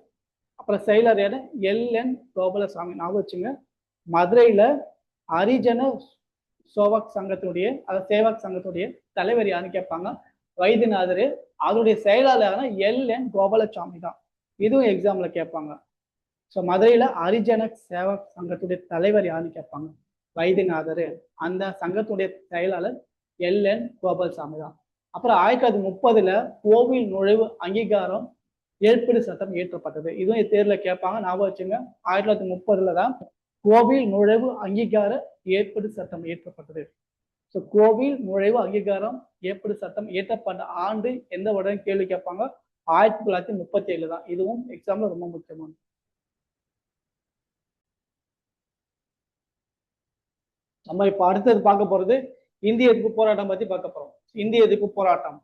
அப்புறம் செயலர் எல்.என். கோபாலசாமி. ஞாபகம் வச்சுங்க. மதுரையில ஹரிஜன சேவாக் சங்கத்துடைய தலைவர் யாருன்னு கேட்பாங்க, வைத்தியநாதர். அதனுடைய செயலாளரான எல்.என். கோபாலசாமி தான். இதுவும் எக்ஸாம்ல கேட்பாங்க. ஸோ மதுரையில ஹரிஜன சேவா சங்கத்துடைய தலைவர் யாருன்னு கேட்பாங்க, வைத்தியநாதர். அந்த சங்கத்துடைய செயலாளர் எல்.என். கோபால்சாமி தான். அப்புறம் 1930 கோவில் நுழைவு அங்கீகாரம் ஏற்பீடு சட்டம் இயற்றப்பட்டது. இதுவும் தேர்வுல கேட்பாங்க, ஞாபகம் வச்சுங்க. 1930 தான் கோவில் நுழைவு அங்கீகார ஏற்பீடு சட்டம் இயற்றப்பட்டது. ஸோ கோவில் நுழைவு அங்கீகாரம் ஏற்பீடு சட்டம் இயற்றப்பட்ட ஆண்டு எந்த உடனே கேள்வி கேட்பாங்க, 1937 தான். இதுவும் எக்ஸாம்ல ரொம்ப முக்கியமானது. நம்ம இப்ப அடுத்தது பார்க்க போறது இந்திய எதிர்ப்பு போராட்டம் பத்தி பார்க்க போறோம். இந்திய எதிர்ப்பு போராட்டம்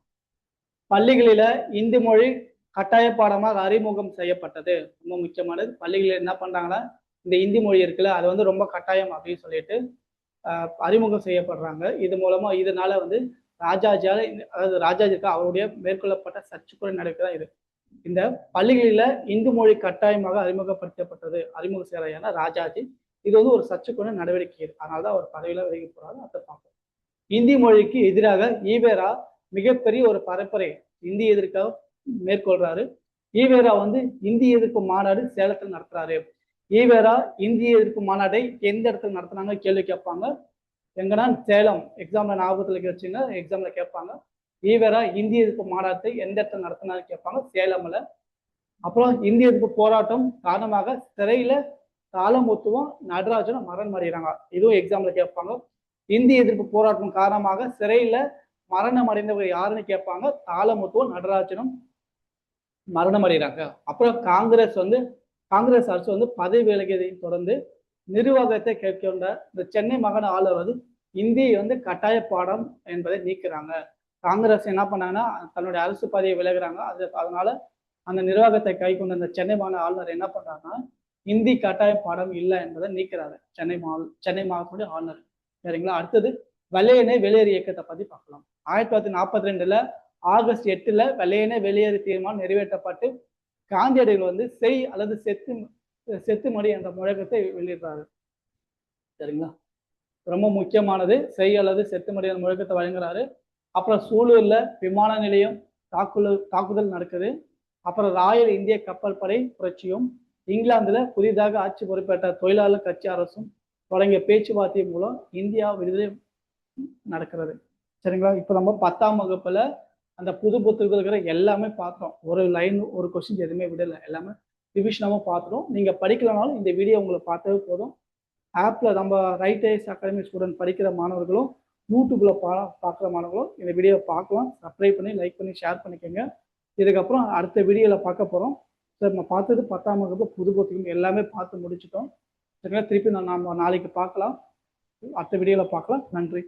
பள்ளிகளில இந்தி மொழி கட்டாய பாடமாக அறிமுகம் செய்யப்பட்டது. ரொம்ப முக்கியமானது. பள்ளிகளில் என்ன பண்றாங்கன்னா, இந்த இந்தி மொழி இருக்குல்ல, அது வந்து ரொம்ப கட்டாயம் அப்படின்னு சொல்லிட்டு அறிமுகம் செய்யப்படுறாங்க. இது மூலமா இதனால வந்து ராஜாஜியால, அதாவது ராஜாஜிக்கு அவருடைய மேற்கொள்ளப்பட்ட சர்ச்சைக்குரிய நடவடிக்கை தான் இது. இந்த பள்ளிகளில இந்து மொழி கட்டாயமாக அறிமுகப்படுத்தப்பட்டது. அறிமுகம் செய்யற ராஜாஜி. இது வந்து ஒரு சர்ச்சைக்குரிய நடவடிக்கை. அதனாலதான் அவர் பதவியில விலகி போறாரு. அதை பார்ப்போம். இந்தி மொழிக்கு எதிராக ஈவேரா மிகப்பெரிய ஒரு பரப்புரை இந்தி எதிர்க்க மேற்கொள்றாரு. ஈவேரா வந்து இந்தி எதிர்ப்பு மாநாடு சேலத்தில் நடத்துறாரு. ஈவேரா இந்திய எதிர்ப்பு மாநாட்டை எந்த இடத்துல நடத்தினாங்க கேள்வி கேட்பாங்க. எங்கன்னா சேலம். எக்ஸாம்ல ஞாபகத்துல வச்சுங்க, எக்ஸாம்ல கேட்பாங்க. ஈவேரா இந்திய எதிர்ப்பு மாநாட்டை எந்த இடத்துல நடத்தினாரு கேட்பாங்க, சேலம்ல. அப்புறம் இந்திய எதிர்ப்பு போராட்டம் காரணமாக சிறையில தாளமுத்துவும் நடராஜனும் மரணம் அடைகிறாங்க. இதுவும் எக்ஸாம்ல கேட்பாங்க. இந்திய எதிர்ப்பு போராட்டம் காரணமாக சிறையில மரணம் அடைந்தவர் யாருன்னு கேட்பாங்க, தாளமுத்துவும் நடராஜனும் மரணம் அடைகிறாங்க. அப்புறம் காங்கிரஸ் அரசு வந்து பதவி விலகியதை தொடர்ந்து நிர்வாகத்தை கேட்கின்ற இந்த சென்னை மாகாண ஆளுநர் வந்து இந்தி வந்து கட்டாய பாடம் என்பதை நீக்கிறாங்க. காங்கிரஸ் என்ன பண்ணாங்கன்னா, தன்னுடைய அரசு பதவியை விலகுறாங்க. அதனால அந்த நிர்வாகத்தை கை கொண்ட இந்த சென்னை மாகாண ஆளுநர் என்ன பண்றாங்கன்னா, இந்தி கட்டாய பாடம் இல்லை என்பதை நீக்கிறாரு சென்னை மாகாணத்துடைய ஆளுநர். சரிங்களா. அடுத்தது வெள்ளையனே வெளியேறு இயக்கத்தை பத்தி பார்க்கலாம். 1942 ஆகஸ்ட் 8 வெள்ளையனே வெளியேறு தீர்மானம் நிறைவேற்றப்பட்டு காந்தியடிகள் வந்து செய் அல்லது செத்துமடி என்ற முழக்கத்தை வெளியிடுறாரு. சரிங்களா. ரொம்ப முக்கியமானது. செய் அல்லது செத்துமடி என்ற முழக்கத்தை வழங்குறாரு. அப்புறம் சூலூர்ல விமான நிலையம் தாக்குதல் நடக்குது. அப்புறம் ராயல் இந்திய கப்பல் படை புரட்சியும், இங்கிலாந்துல புதிதாக ஆட்சி பொறுப்பேற்ற தொழிலாளர் கட்சி அரசும் தொடங்கிய பேச்சுவார்த்தை மூலம் இந்தியா விடுதலை நடக்கிறது. சரிங்களா. இப்ப நம்ம 10ஆம் வகுப்புல அந்த புது புத்தகத்தில் இருக்கிற எல்லாமே பார்த்தோம். ஒரு லைன் ஒரு கொஸ்டின் எதுவுமே விடலை, எல்லாமே ரிவிஷனாக பார்த்துடும். நீங்க படிக்கலனாலும் இந்த வீடியோ உங்களுக்கு பார்த்தவே போதும். ஆப்ல நம்ம ரைட் ஐஸ் அகாடமி ஸ்டூடெண்ட் படிக்கிற மாணவர்களும் யூடியூப்ல பார்க்குற மாணவர்களும் இந்த வீடியோ பார்க்கலாம். சப்ஸ்கிரைப் பண்ணி லைக் பண்ணி ஷேர் பண்ணிக்கோங்க. இதுக்கப்புறம் அடுத்த வீடியோல பார்க்க போறோம். சார் நம்ம பார்த்தது 10ஆம் வகுப்பு புது புத்தகம் எல்லாமே பார்த்து முடிச்சிட்டோம். சரிங்களா. திருப்பி நம்ம நாளைக்கு பார்க்கலாம். அடுத்த வீடியோல பார்க்கலாம். நன்றி.